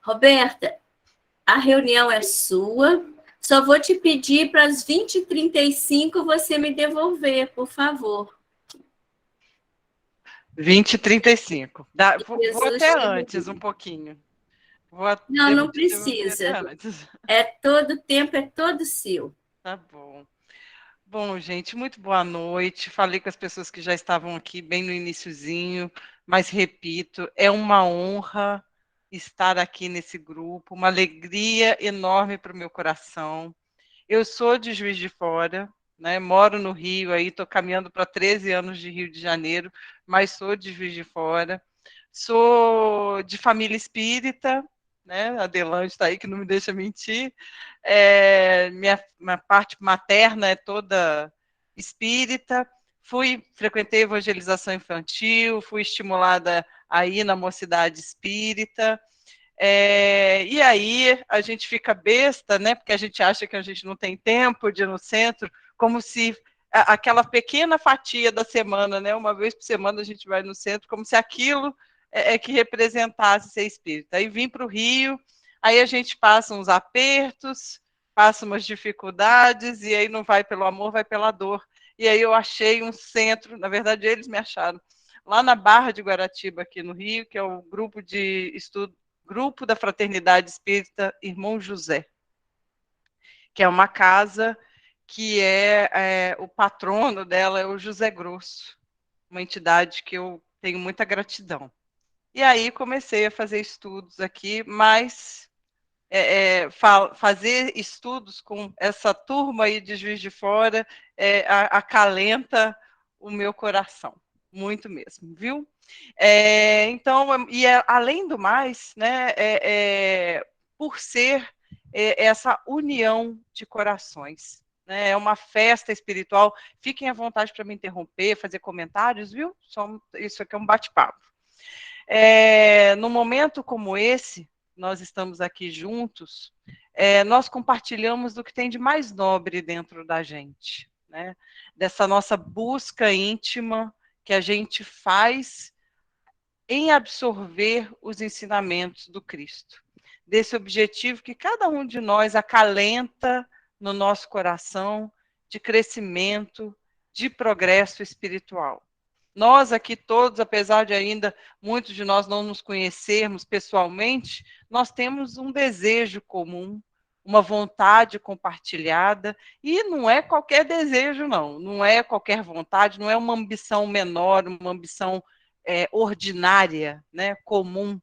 Roberta, a reunião é sua. Só vou te pedir para as 20h35 você me devolver, por favor. 20h35. Vou Jesus até te antes um ilumine. pouquinho. Não, Devo não te devolver até precisa. antes. É todo tempo, é todo seu. Tá bom. Bom, gente, muito boa noite. Falei com as pessoas que já estavam aqui bem no iniciozinho, mas repito, é uma honra estar aqui nesse grupo, uma alegria enorme para o meu coração. Eu sou de Juiz de Fora, né? Moro no Rio, aí estou caminhando para 13 anos de Rio de Janeiro, mas sou de Juiz de Fora. Sou de família espírita, né? A Adelante está aí, que não me deixa mentir. Minha parte materna é toda espírita. Frequentei evangelização infantil, fui estimulada aí na mocidade espírita. E aí a gente fica besta, né? Porque a gente acha que a gente não tem tempo de ir no centro, como se aquela pequena fatia da semana, né? Uma vez por semana a gente vai no centro, como se aquilo que representasse ser espírita. Aí vim para o Rio, aí a gente passa uns apertos, passa umas dificuldades, e aí não vai pelo amor, vai pela dor. E aí eu achei um centro, na verdade eles me acharam, lá na Barra de Guaratiba, aqui no Rio, que é o grupo de estudo, Grupo da Fraternidade Espírita Irmão José, que é uma casa que o patrono dela é o José Grosso, uma entidade que eu tenho muita gratidão. E aí comecei a fazer estudos aqui, mas fazer estudos com essa turma aí de Juiz de Fora acalenta o meu coração, muito mesmo, viu? Então, além do mais, né, por ser essa união de corações, né, é uma festa espiritual. Fiquem à vontade para me interromper, fazer comentários, viu? Isso aqui é um bate-papo. Num momento como esse, nós estamos aqui juntos, nós compartilhamos do que tem de mais nobre dentro da gente, né? Dessa nossa busca íntima que a gente faz em absorver os ensinamentos do Cristo, desse objetivo que cada um de nós acalenta no nosso coração de crescimento, de progresso espiritual. Nós aqui todos, apesar de ainda muitos de nós não nos conhecermos pessoalmente, nós temos um desejo comum, uma vontade compartilhada, e não é qualquer desejo, não é qualquer vontade, não é uma ambição menor, uma ambição ordinária, né, comum.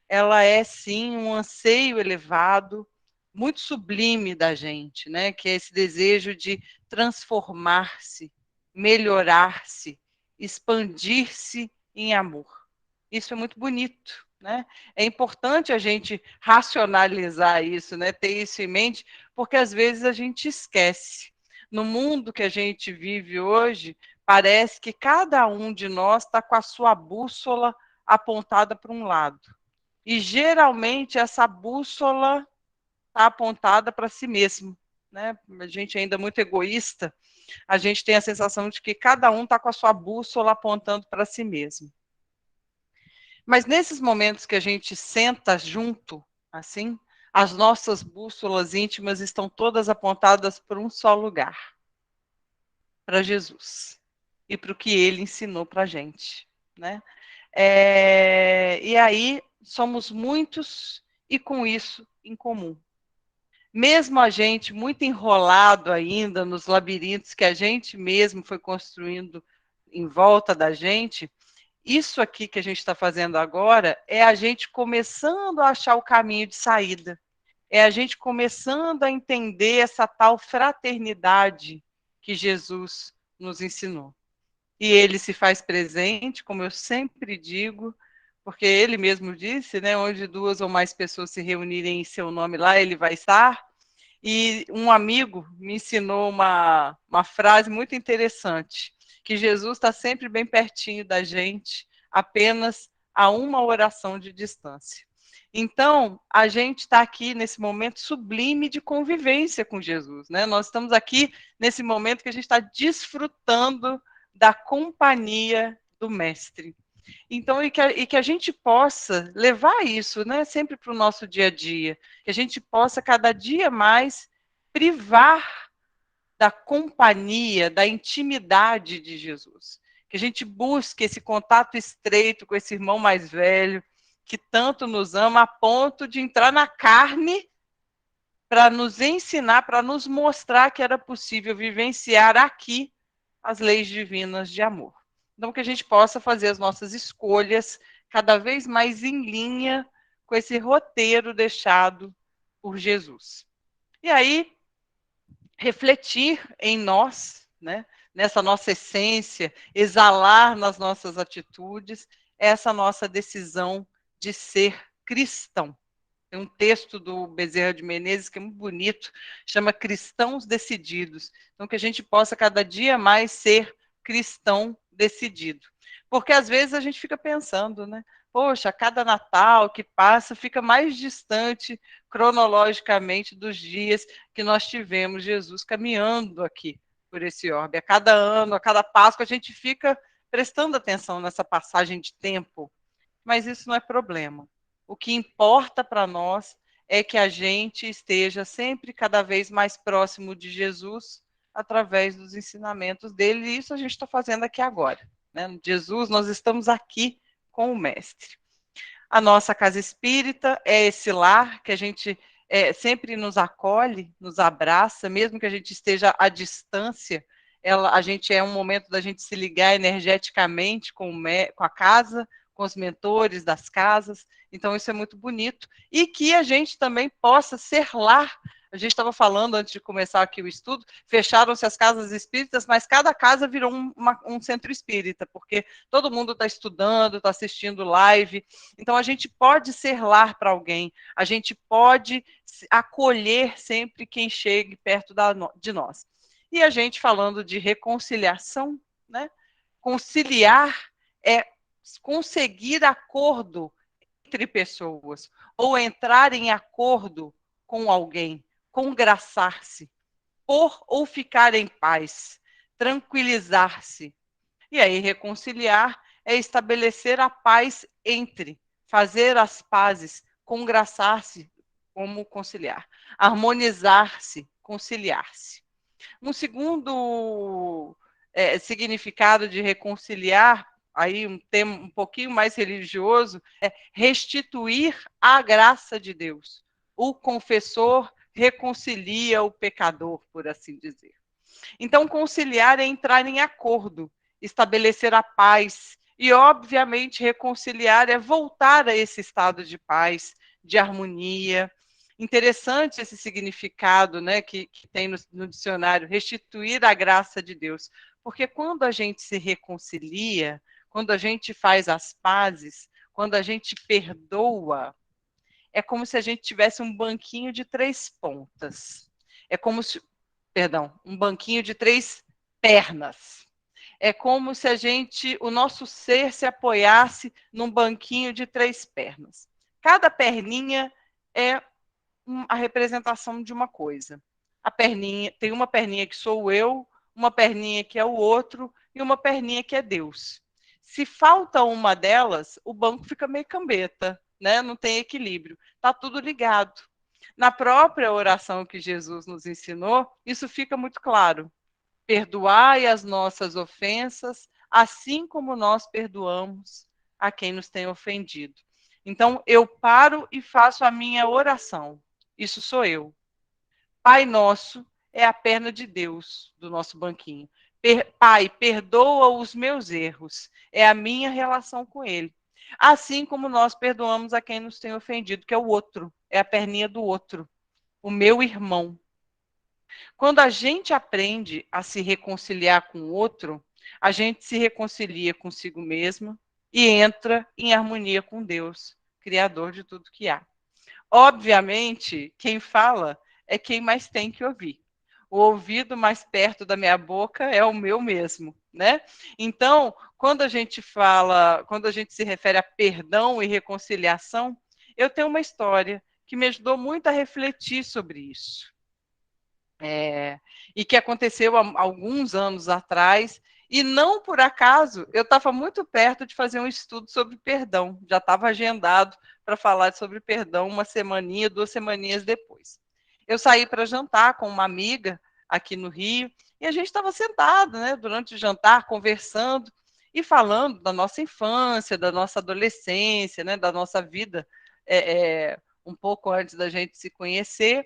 Ela é, sim, um anseio elevado, muito sublime da gente, né, que é esse desejo de transformar-se, melhorar-se, expandir-se em amor. Isso é muito bonito, né? É importante a gente racionalizar isso, né? Ter isso em mente, porque às vezes a gente esquece. No mundo que a gente vive hoje, parece que cada um de nós está com a sua bússola apontada para um lado. E geralmente essa bússola está apontada para si mesmo, né? A gente ainda é muito egoísta, a gente tem a sensação de que cada um está com a sua bússola apontando para si mesmo. Mas nesses momentos que a gente senta junto, assim, as nossas bússolas íntimas estão todas apontadas para um só lugar, para Jesus e para o que ele ensinou para a gente, né? E aí somos muitos e com isso em comum. Mesmo a gente muito enrolado ainda nos labirintos que a gente mesmo foi construindo em volta da gente, isso aqui que a gente está fazendo agora é a gente começando a achar o caminho de saída. É a gente começando a entender essa tal fraternidade que Jesus nos ensinou. E ele se faz presente, como eu sempre digo, porque ele mesmo disse, né, onde duas ou mais pessoas se reunirem em seu nome lá, ele vai estar. E um amigo me ensinou uma frase muito interessante, que Jesus está sempre bem pertinho da gente, apenas a uma oração de distância. Então, a gente está aqui nesse momento sublime de convivência com Jesus, né? Nós estamos aqui nesse momento que a gente está desfrutando da companhia do Mestre. Então, e que a gente possa levar isso, né, sempre para o nosso dia a dia, que a gente possa cada dia mais privar da companhia, da intimidade de Jesus. Que a gente busque esse contato estreito com esse irmão mais velho, que tanto nos ama, a ponto de entrar na carne para nos ensinar, para nos mostrar que era possível vivenciar aqui as leis divinas de amor. Então, que a gente possa fazer as nossas escolhas cada vez mais em linha com esse roteiro deixado por Jesus. E aí, refletir em nós, né, nessa nossa essência, exalar nas nossas atitudes, essa nossa decisão de ser cristão. Tem um texto do Bezerra de Menezes que é muito bonito, chama Cristãos Decididos. Então, que a gente possa cada dia mais ser cristão decidido. Porque às vezes a gente fica pensando, né? Poxa, cada Natal que passa fica mais distante cronologicamente dos dias que nós tivemos Jesus caminhando aqui por esse orbe. A cada ano, a cada Páscoa, a gente fica prestando atenção nessa passagem de tempo, mas isso não é problema. O que importa para nós é que a gente esteja sempre cada vez mais próximo de Jesus através dos ensinamentos dele, e isso a gente está fazendo aqui agora. Né? Jesus, nós estamos aqui com o Mestre. A nossa casa espírita é esse lar que a gente sempre nos acolhe, nos abraça, mesmo que a gente esteja à distância, a gente é um momento da gente se ligar energeticamente com a casa, com os mentores das casas, então isso é muito bonito, e que a gente também possa ser lar. A gente estava falando antes de começar aqui o estudo, fecharam-se as casas espíritas, mas cada casa virou um centro espírita, porque todo mundo está estudando, está assistindo live, então a gente pode ser lar para alguém, a gente pode acolher sempre quem chegue perto de nós. E a gente falando de reconciliação, né? Conciliar é conseguir acordo entre pessoas, ou entrar em acordo com alguém, congraçar-se, por ou ficar em paz, tranquilizar-se. E aí, reconciliar é estabelecer a paz entre, fazer as pazes, congraçar-se, como conciliar, harmonizar-se, conciliar-se. Um segundo significado de reconciliar, aí um tema um pouquinho mais religioso, é restituir a graça de Deus. O confessor reconcilia o pecador, por assim dizer. Então, conciliar é entrar em acordo, estabelecer a paz, e, obviamente, reconciliar é voltar a esse estado de paz, de harmonia. Interessante esse significado, né, que tem no dicionário, restituir a graça de Deus. Porque quando a gente se reconcilia, quando a gente faz as pazes, quando a gente perdoa, é como se a gente tivesse um banquinho de 3 pontas. É como se, perdão, um banquinho de 3 pernas. É como se o nosso ser se apoiasse num banquinho de 3 pernas. Cada perninha é a representação de uma coisa. A perninha, tem uma perninha que sou eu, uma perninha que é o outro e uma perninha que é Deus. Se falta uma delas, o banco fica meio cambeta, né? Não tem equilíbrio. Está tudo ligado. Na própria oração que Jesus nos ensinou, isso fica muito claro. Perdoai as nossas ofensas, assim como nós perdoamos a quem nos tem ofendido. Então, eu paro e faço a minha oração. Isso sou eu. Pai nosso é a perna de Deus do nosso banquinho. Pai, perdoa os meus erros. É a minha relação com ele. Assim como nós perdoamos a quem nos tem ofendido, que é o outro. É a perninha do outro. O meu irmão. Quando a gente aprende a se reconciliar com o outro, a gente se reconcilia consigo mesma e entra em harmonia com Deus, Criador de tudo que há. Obviamente, quem fala é quem mais tem que ouvir. O ouvido mais perto da minha boca é o meu mesmo, né? Então, quando a gente fala, quando a gente se refere a perdão e reconciliação, eu tenho uma história que me ajudou muito a refletir sobre isso. E que aconteceu há alguns anos atrás E não por acaso, eu estava muito perto de fazer um estudo sobre perdão. Já estava agendado para falar sobre perdão uma semaninha, 2 semaninhas depois. Eu saí para jantar com uma amiga aqui no Rio, e a gente estava sentado, né, durante o jantar, conversando e falando da nossa infância, da nossa adolescência, né, da nossa vida um pouco antes da gente se conhecer.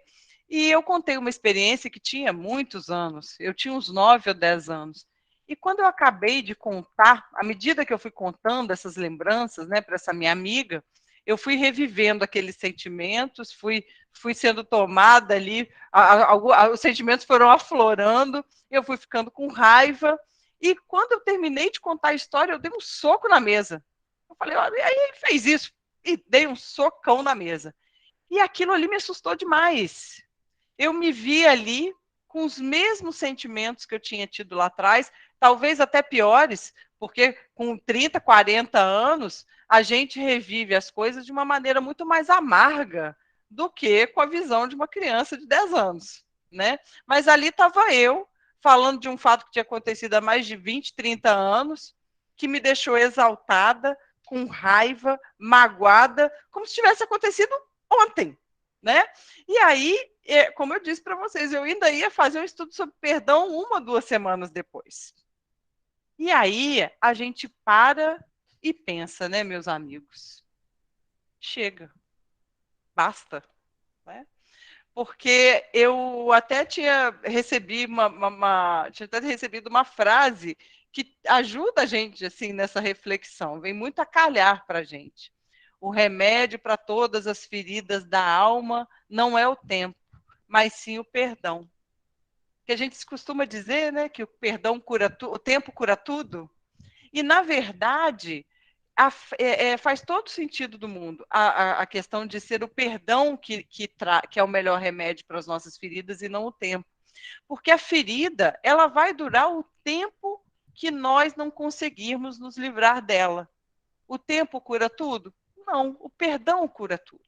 E eu contei uma experiência que tinha muitos anos, eu tinha uns 9 ou 10 anos. E quando eu acabei de contar, à medida que eu fui contando essas lembranças, né, para essa minha amiga, eu fui revivendo aqueles sentimentos, fui sendo tomada ali, os sentimentos foram aflorando, eu fui ficando com raiva, e quando eu terminei de contar a história, eu dei um soco na mesa. Eu falei, olha, e aí ele fez isso, e dei um socão na mesa. E aquilo ali me assustou demais. Eu me vi ali com os mesmos sentimentos que eu tinha tido lá atrás, talvez até piores, porque com 30, 40 anos, a gente revive as coisas de uma maneira muito mais amarga do que com a visão de uma criança de 10 anos, né? Mas ali estava eu, falando de um fato que tinha acontecido há mais de 20, 30 anos, que me deixou exaltada, com raiva, magoada, como se tivesse acontecido ontem, né? E aí, como eu disse para vocês, eu ainda ia fazer um estudo sobre perdão 1, 2 semanas depois. E aí, a gente para e pensa, né, meus amigos? Chega, basta, né? Porque eu até tinha recebido uma frase que ajuda a gente assim nessa reflexão, vem muito a calhar para a gente. O remédio para todas as feridas da alma não é o tempo, mas sim o perdão. Que a gente costuma dizer, né, que o perdão cura tudo, o tempo cura tudo. E na verdade faz todo sentido do mundo a questão de ser o perdão que é o melhor remédio para as nossas feridas e não o tempo. Porque a ferida, ela vai durar o tempo que nós não conseguirmos nos livrar dela. O tempo cura tudo? Não, o perdão cura tudo.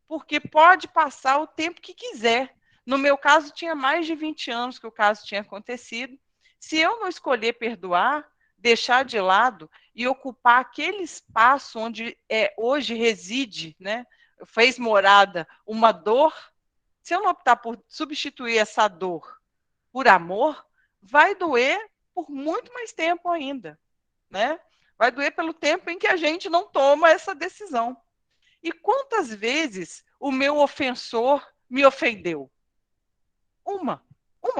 Porque pode passar o tempo que quiser. No meu caso, tinha mais de 20 anos que o caso tinha acontecido. Se eu não escolher perdoar, deixar de lado e ocupar aquele espaço onde hoje reside, né, fez morada uma dor, se eu não optar por substituir essa dor por amor, vai doer por muito mais tempo ainda, né? Vai doer pelo tempo em que a gente não toma essa decisão. E quantas vezes o meu ofensor me ofendeu? Uma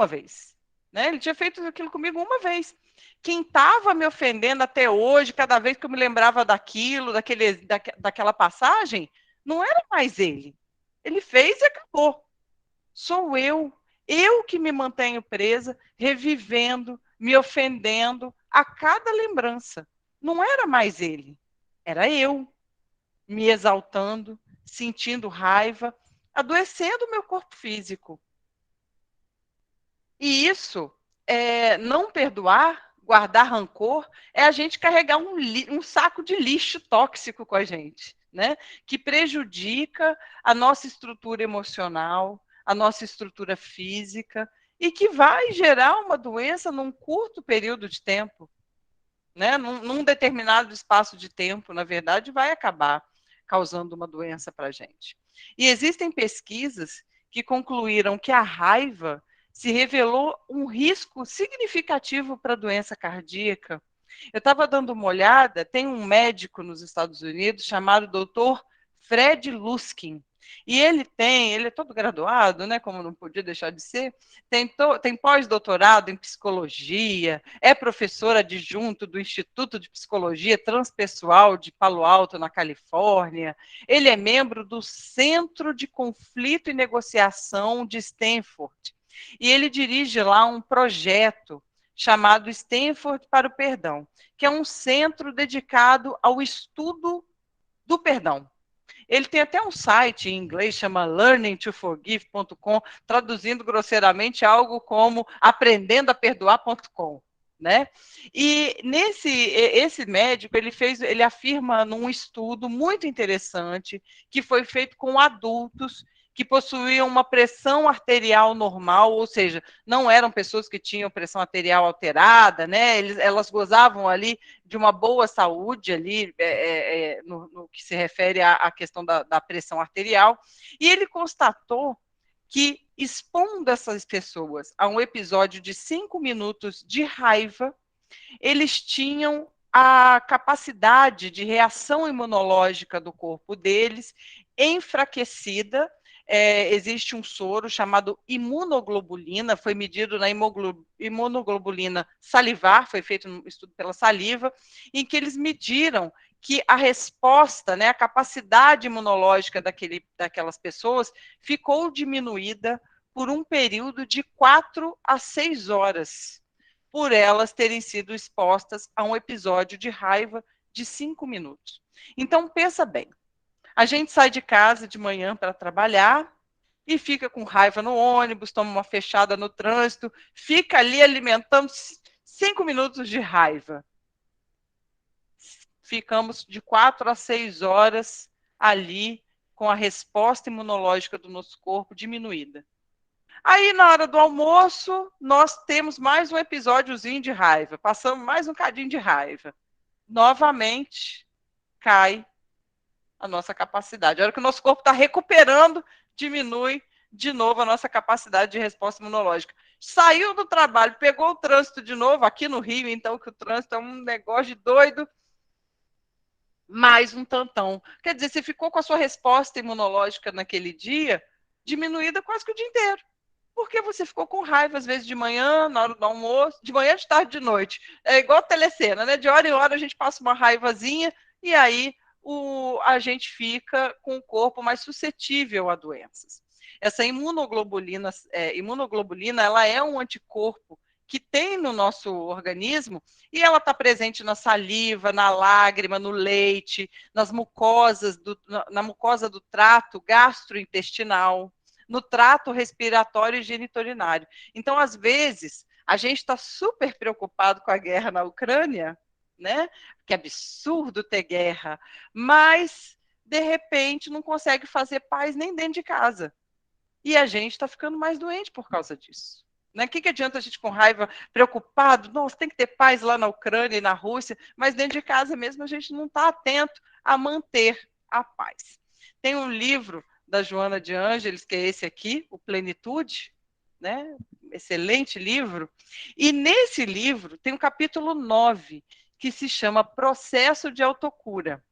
vez. Né? Ele tinha feito aquilo comigo uma vez. Quem estava me ofendendo até hoje, cada vez que eu me lembrava daquilo, daquela passagem, não era mais ele. Ele fez e acabou. Sou eu. Eu que me mantenho presa, revivendo, me ofendendo a cada lembrança. Não era mais ele. Era eu me exaltando, sentindo raiva, adoecendo o meu corpo físico. E isso, não perdoar, guardar rancor, é a gente carregar um saco de lixo tóxico com a gente, né? Que prejudica a nossa estrutura emocional, a nossa estrutura física, e que vai gerar uma doença num curto período de tempo, né? Num determinado espaço de tempo, na verdade, vai acabar causando uma doença para a gente. E existem pesquisas que concluíram que a raiva se revelou um risco significativo para a doença cardíaca. Eu estava dando uma olhada, tem um médico nos Estados Unidos chamado Dr. Fred Luskin, e ele é todo graduado, né, como não podia deixar de ser, tem pós-doutorado em psicologia, é professor adjunto do Instituto de Psicologia Transpessoal de Palo Alto, na Califórnia, ele é membro do Centro de Conflito e Negociação de Stanford, e ele dirige lá um projeto chamado Stanford para o Perdão, que é um centro dedicado ao estudo do perdão. Ele tem até um site em inglês, chama learningtoforgive.com, traduzindo grosseiramente algo como aprendendoaperdoar.com. Né? E esse médico, ele afirma num estudo muito interessante, que foi feito com adultos, que possuíam uma pressão arterial normal, ou seja, não eram pessoas que tinham pressão arterial alterada, né? Elas gozavam ali de uma boa saúde ali, no que se refere à questão da pressão arterial, e ele constatou que, expondo essas pessoas a um episódio de 5 minutos de raiva, eles tinham a capacidade de reação imunológica do corpo deles enfraquecida. Existe um soro chamado imunoglobulina, foi medido na imunoglobulina salivar, foi feito um estudo pela saliva, em que eles mediram que a resposta, né, a capacidade imunológica daquelas pessoas ficou diminuída por um período de 4 a 6 horas, por elas terem sido expostas a um episódio de raiva de 5 minutos. Então, pensa bem, a gente sai de casa de manhã para trabalhar e fica com raiva no ônibus, toma uma fechada no trânsito, fica ali alimentando 5 minutos de raiva. Ficamos de 4 a 6 horas ali com a resposta imunológica do nosso corpo diminuída. Aí, na hora do almoço, nós temos mais um episódiozinho de raiva, passamos mais um cadinho de raiva. Novamente, cai a nossa capacidade. A hora que o nosso corpo está recuperando, diminui de novo a nossa capacidade de resposta imunológica. Saiu do trabalho, pegou o trânsito de novo, aqui no Rio, então, que o trânsito é um negócio de doido, mais um tantão. Quer dizer, você ficou com a sua resposta imunológica naquele dia diminuída quase que o dia inteiro. Porque você ficou com raiva, às vezes, de manhã, na hora do almoço, de manhã, de tarde, de noite. É igual telecena, né? De hora em hora a gente passa uma raivazinha e aí a gente fica com o corpo mais suscetível a doenças. Essa imunoglobulina, ela é um anticorpo que tem no nosso organismo e ela está presente na saliva, na lágrima, no leite, nas mucosas, na mucosa do trato gastrointestinal, no trato respiratório e geniturinário. Então, às vezes, a gente está super preocupado com a guerra na Ucrânia, né? Que absurdo ter guerra, mas, de repente, não consegue fazer paz nem dentro de casa. E a gente está ficando mais doente por causa disso. Né? O que adianta a gente com raiva, preocupado? Nossa, tem que ter paz lá na Ucrânia e na Rússia, mas dentro de casa mesmo a gente não está atento a manter a paz. Tem um livro da Joana de Ângeles, que é esse aqui, o Plenitude, né? Excelente livro. E nesse livro tem um capítulo 9, que se chama Processo de Autocura,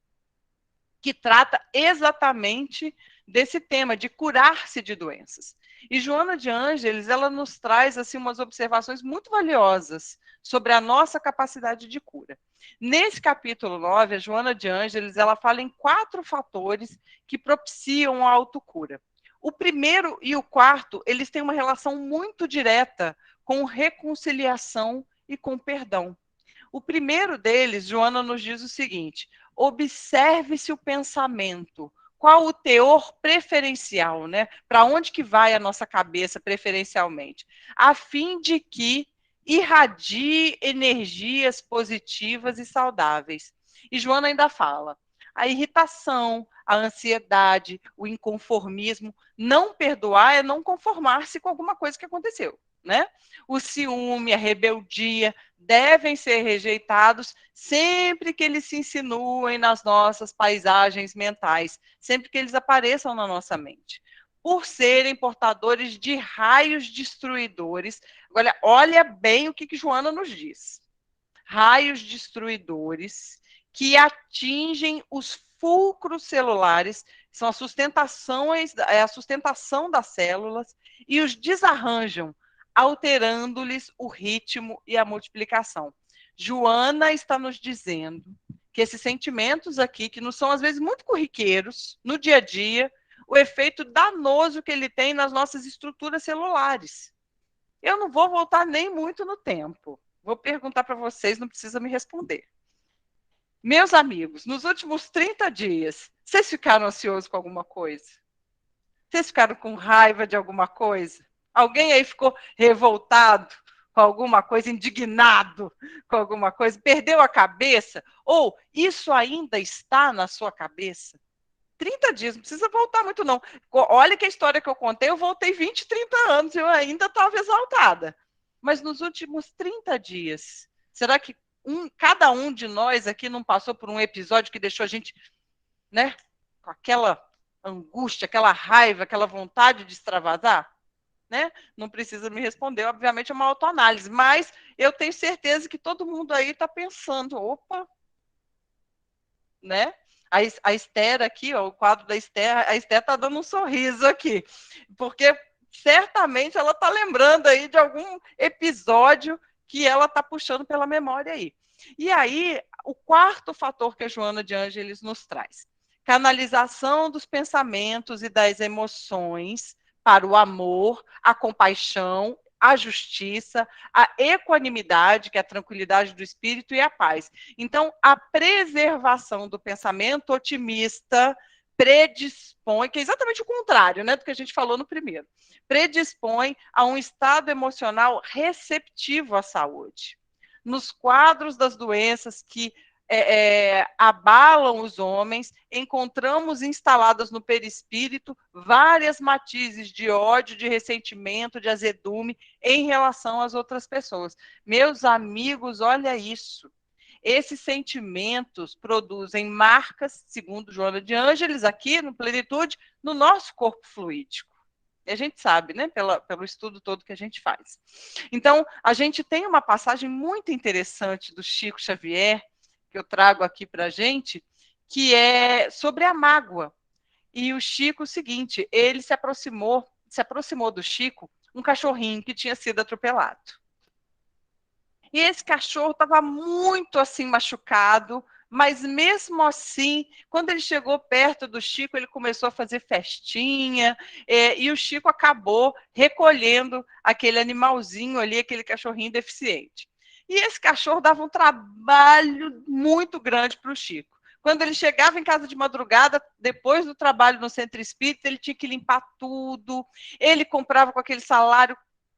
que trata exatamente desse tema, de curar-se de doenças. E Joana de Ângeles, ela nos traz assim, umas observações muito valiosas sobre a nossa capacidade de cura. Nesse capítulo 9, a Joana de Ângeles, ela fala em 4 fatores que propiciam a autocura. O primeiro e o quarto, eles têm uma relação muito direta com reconciliação e com perdão. O primeiro deles, Joana nos diz o seguinte: observe-se o pensamento. Qual o teor preferencial, né? Para onde que vai a nossa cabeça preferencialmente? A fim de que irradie energias positivas e saudáveis. E Joana ainda fala: a irritação, a ansiedade, o inconformismo, não perdoar é não conformar-se com alguma coisa que aconteceu, né? O ciúme, a rebeldia devem ser rejeitados sempre que eles se insinuem nas nossas paisagens mentais, sempre que eles apareçam na nossa mente, por serem portadores de raios destruidores. Agora, olha bem o que Joana nos diz. Raios destruidores que atingem os fulcros celulares, são as sustentações, a sustentação das células, e os desarranjam, alterando-lhes o ritmo e a multiplicação. Joana está nos dizendo que esses sentimentos aqui, que não são às vezes muito corriqueiros no dia a dia, o efeito danoso que ele tem nas nossas estruturas celulares. Eu não vou voltar nem muito no tempo. Vou perguntar para vocês, não precisa me responder. Meus amigos, nos últimos 30 dias, vocês ficaram ansiosos com alguma coisa? Vocês ficaram com raiva de alguma coisa? Alguém aí ficou revoltado com alguma coisa, indignado com alguma coisa, perdeu a cabeça? Ou isso ainda está na sua cabeça? 30 dias, não precisa voltar muito, não. Olha que a história que eu contei, eu voltei 20, 30 anos, eu ainda estava exaltada. Mas nos últimos 30 dias, será que cada um de nós aqui não passou por um episódio que deixou a gente, né, com aquela angústia, aquela raiva, aquela vontade de extravasar? Né? Não precisa me responder, obviamente é uma autoanálise, mas eu tenho certeza que todo mundo aí está pensando, opa, né? A Esther aqui, ó, o quadro da Esther, a Esther está dando um sorriso aqui, porque certamente ela está lembrando aí de algum episódio que ela está puxando pela memória aí. E aí, o quarto fator que a Joana de Ângeles nos traz, canalização dos pensamentos e das emoções para o amor, a compaixão, a justiça, a equanimidade, que é a tranquilidade do espírito, e a paz. Então, a preservação do pensamento otimista predispõe, que é exatamente o contrário, né, do que a gente falou no primeiro, predispõe a um estado emocional receptivo à saúde. Nos quadros das doenças que abalam os homens, encontramos instaladas no perispírito várias matizes de ódio, de ressentimento, de azedume em relação às outras pessoas. Meus amigos, olha isso. Esses sentimentos produzem marcas, segundo Joana de Ângeles, aqui no Plenitude, no nosso corpo fluídico. E a gente sabe, né, pelo estudo todo que a gente faz. Então, a gente tem uma passagem muito interessante do Chico Xavier, que eu trago aqui para a gente, que é sobre a mágoa. E o Chico, o seguinte, ele se aproximou do Chico um cachorrinho que tinha sido atropelado. E esse cachorro estava muito assim machucado, mas mesmo assim, quando ele chegou perto do Chico, ele começou a fazer festinha, e o Chico acabou recolhendo aquele animalzinho ali, aquele cachorrinho deficiente. E esse cachorro dava um trabalho muito grande para o Chico. Quando ele chegava em casa de madrugada, depois do trabalho no centro espírita, ele tinha que limpar tudo, ele comprava com aquele salário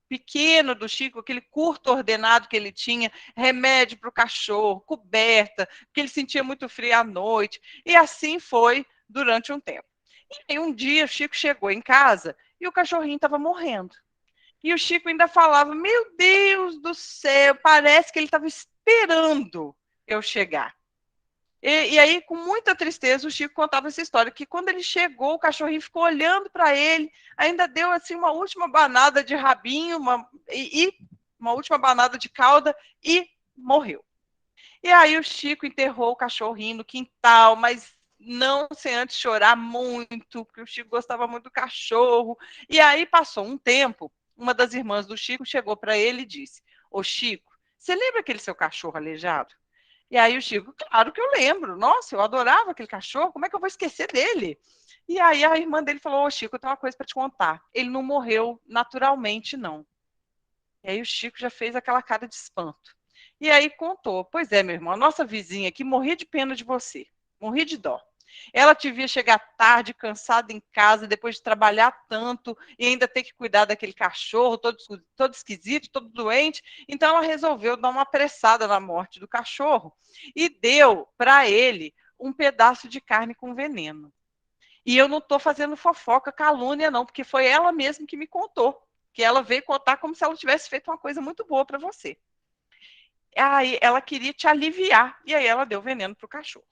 pequeno do Chico, aquele curto ordenado que ele tinha, remédio para o cachorro, coberta, porque ele sentia muito frio à noite, e assim foi durante um tempo. E aí um dia o Chico chegou em casa e o cachorrinho estava morrendo. E o Chico ainda falava, meu Deus do céu, parece que ele estava esperando eu chegar. E aí, com muita tristeza, o Chico contava essa história, que quando ele chegou, o cachorrinho ficou olhando para ele, ainda deu assim uma última banada de rabinho, uma última banada de cauda e morreu. E aí o Chico enterrou o cachorrinho no quintal, mas não sem antes chorar muito, porque o Chico gostava muito do cachorro. E aí passou um tempo, uma das irmãs do Chico chegou para ele e disse, ô Chico, você lembra aquele seu cachorro aleijado? E aí o Chico, claro que eu lembro. Nossa, eu adorava aquele cachorro, como é que eu vou esquecer dele? E aí a irmã dele falou, ô Chico, eu tenho uma coisa para te contar. Ele não morreu naturalmente, não. E aí o Chico já fez aquela cara de espanto. E aí contou, pois é, meu irmão, a nossa vizinha aqui morria de pena de você, morria de dó. Ela te via chegar tarde, cansada em casa, depois de trabalhar tanto e ainda ter que cuidar daquele cachorro todo esquisito, todo doente. Então ela resolveu dar uma apressada na morte do cachorro e deu para ele um pedaço de carne com veneno. E eu não estou fazendo fofoca, calúnia não, porque foi ela mesma que me contou, que ela veio contar como se ela tivesse feito uma coisa muito boa para você. Aí ela queria te aliviar, e aí ela deu veneno para o cachorro.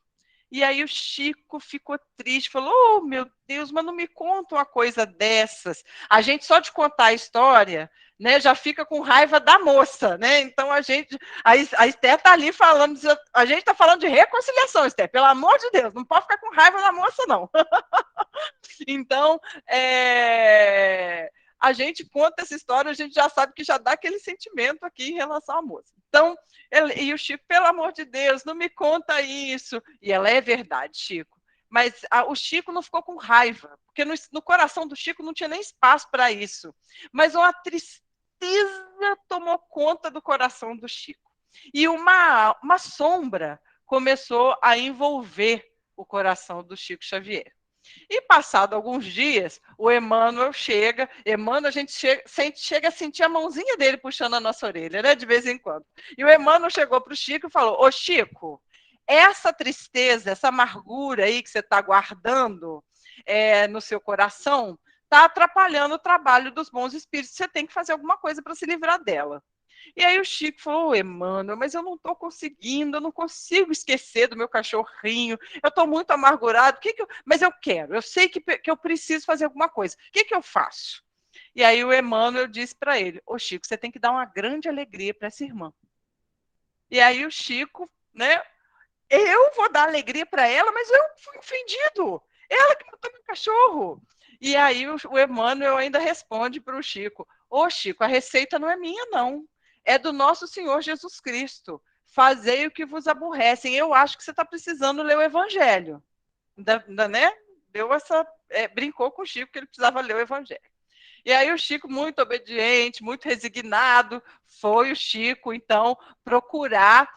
E aí o Chico ficou triste, falou, oh, meu Deus, mas não me conta uma coisa dessas. A gente só de contar a história, né, já fica com raiva da moça, né? Então a Esther está ali falando, a gente está falando de reconciliação, Esther, pelo amor de Deus, não pode ficar com raiva da moça, não. Então, a gente conta essa história, a gente já sabe que já dá aquele sentimento aqui em relação à moça. Então, e o Chico, pelo amor de Deus, não me conta isso. E ela é verdade, Chico. Mas o Chico não ficou com raiva, porque no coração do Chico não tinha nem espaço para isso. Mas uma tristeza tomou conta do coração do Chico. E uma sombra começou a envolver o coração do Chico Xavier. E passado alguns dias, o Emmanuel chega, a gente chega a sentir a mãozinha dele puxando a nossa orelha, né, de vez em quando. E o Emmanuel chegou para o Chico e falou, ô Chico, essa tristeza, essa amargura aí que você está guardando no seu coração, está atrapalhando o trabalho dos bons espíritos. Você tem que fazer alguma coisa para se livrar dela. E aí o Chico falou, Emmanuel, mas eu não estou conseguindo, eu não consigo esquecer do meu cachorrinho, eu estou muito amargurado, mas eu quero, eu sei que eu preciso fazer alguma coisa, o que eu faço? E aí o Emmanuel disse para ele, Chico, você tem que dar uma grande alegria para essa irmã. E aí o Chico, né, eu vou dar alegria para ela, mas eu fui ofendido, ela que matou meu cachorro. E aí o Emmanuel ainda responde para o Chico, Chico, a receita não é minha, não. É do nosso Senhor Jesus Cristo. Fazei o que vos aborrecem. Eu acho que você está precisando ler o Evangelho. Né? Brincou com o Chico que ele precisava ler o Evangelho. E aí o Chico, muito obediente, muito resignado, foi o Chico, então, procurar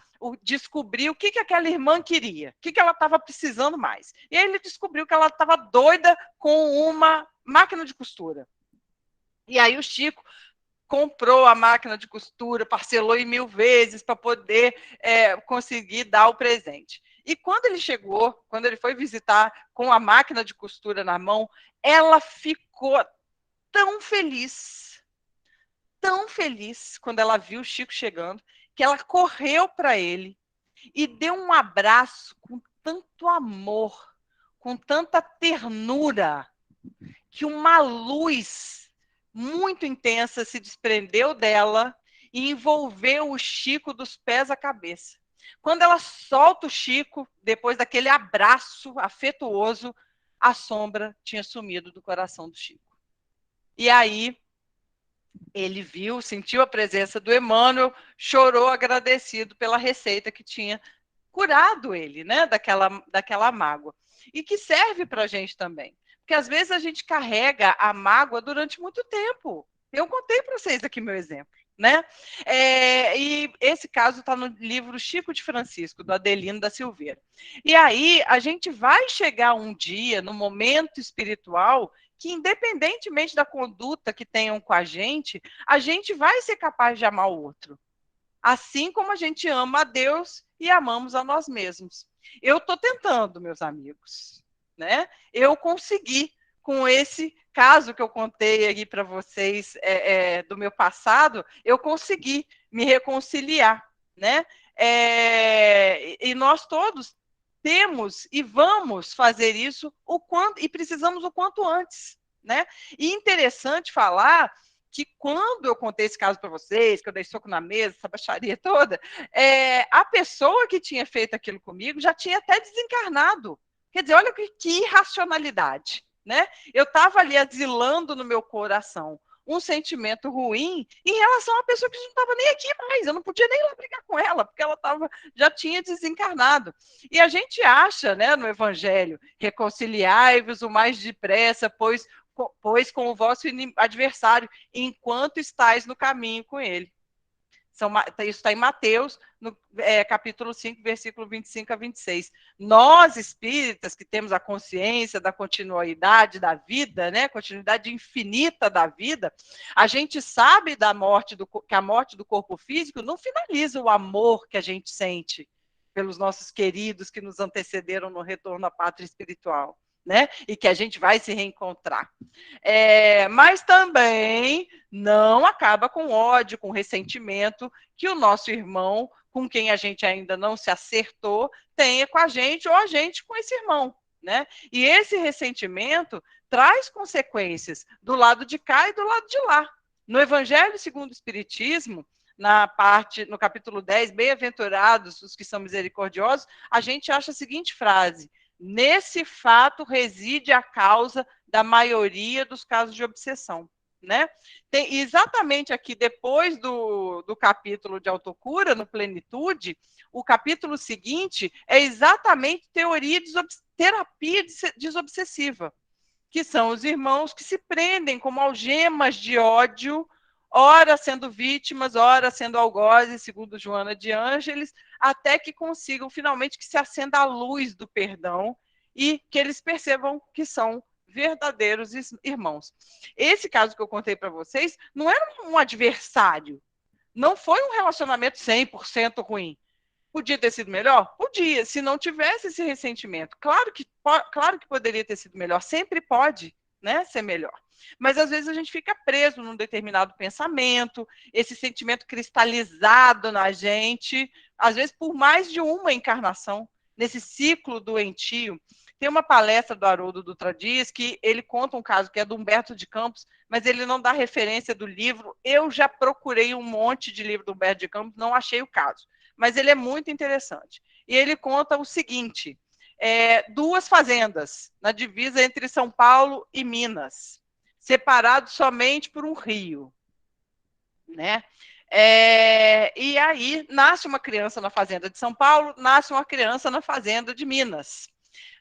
descobrir o que aquela irmã queria, o que ela estava precisando mais. E aí ele descobriu que ela estava doida com uma máquina de costura. E aí o Chico comprou a máquina de costura, parcelou em 1000 vezes para poder conseguir dar o presente. E quando ele chegou, quando ele foi visitar com a máquina de costura na mão, ela ficou tão feliz quando ela viu o Chico chegando, que ela correu para ele e deu um abraço com tanto amor, com tanta ternura, que uma luz muito intensa se desprendeu dela e envolveu o Chico dos pés à cabeça. Quando ela solta o Chico, depois daquele abraço afetuoso, a sombra tinha sumido do coração do Chico. E aí ele viu, sentiu a presença do Emmanuel, chorou agradecido pela receita que tinha curado ele, né, daquela mágoa. E que serve para a gente também. Porque às vezes a gente carrega a mágoa durante muito tempo. Eu contei para vocês aqui meu exemplo. Né? E esse caso está no livro Chico de Francisco, do Adelino da Silveira. E aí a gente vai chegar um dia, no momento espiritual, que independentemente da conduta que tenham com a gente vai ser capaz de amar o outro. Assim como a gente ama a Deus e amamos a nós mesmos. Eu estou tentando, meus amigos. Né? Eu consegui, com esse caso que eu contei aqui para vocês do meu passado, eu consegui me reconciliar. Né? E nós todos temos e vamos fazer isso e precisamos o quanto antes. Né? E interessante falar que quando eu contei esse caso para vocês, que eu dei soco na mesa, essa baixaria toda, a pessoa que tinha feito aquilo comigo já tinha até desencarnado. Quer dizer, olha que irracionalidade. Né? Eu estava ali asilando no meu coração um sentimento ruim em relação a uma pessoa que não estava nem aqui mais. Eu não podia nem lá brigar com ela, porque ela já tinha desencarnado. E a gente acha, né, no Evangelho, reconciliai-vos o mais depressa, pois com o vosso adversário, enquanto estáis no caminho com ele. Isso está em Mateus, no capítulo 5, versículo 25 a 26. Nós, espíritas, que temos a consciência da continuidade da vida, né, continuidade infinita da vida, a gente sabe que a morte do corpo físico não finaliza o amor que a gente sente pelos nossos queridos que nos antecederam no retorno à pátria espiritual. Né? E que a gente vai se reencontrar. Mas também não acaba com ódio, com ressentimento que o nosso irmão, com quem a gente ainda não se acertou, tenha com a gente ou a gente com esse irmão. Né? E esse ressentimento traz consequências do lado de cá e do lado de lá. No Evangelho segundo o Espiritismo, no capítulo 10, bem-aventurados os que são misericordiosos, a gente acha a seguinte frase: nesse fato reside a causa da maioria dos casos de obsessão. Né? Tem exatamente aqui, depois do capítulo de autocura, no Plenitude, o capítulo seguinte é exatamente terapia desobsessiva, que são os irmãos que se prendem como algemas de ódio, ora sendo vítimas, ora sendo algozes, segundo Joana de Ângeles, até que consigam finalmente que se acenda a luz do perdão e que eles percebam que são verdadeiros irmãos. Esse caso que eu contei para vocês não era um adversário, não foi um relacionamento 100% ruim. Podia ter sido melhor? Podia, se não tivesse esse ressentimento. Claro que poderia ter sido melhor, sempre pode, né, ser melhor. Mas às vezes a gente fica preso num determinado pensamento, esse sentimento cristalizado na gente, às vezes por mais de uma encarnação, nesse ciclo doentio. Tem uma palestra do Haroldo Dutra Dias que ele conta um caso que é do Humberto de Campos, mas ele não dá referência do livro. Eu já procurei um monte de livro do Humberto de Campos, não achei o caso, mas ele é muito interessante. E ele conta o seguinte, duas fazendas na divisa entre São Paulo e Minas, separados somente por um rio, né? E aí nasce uma criança na fazenda de São Paulo, nasce uma criança na fazenda de Minas.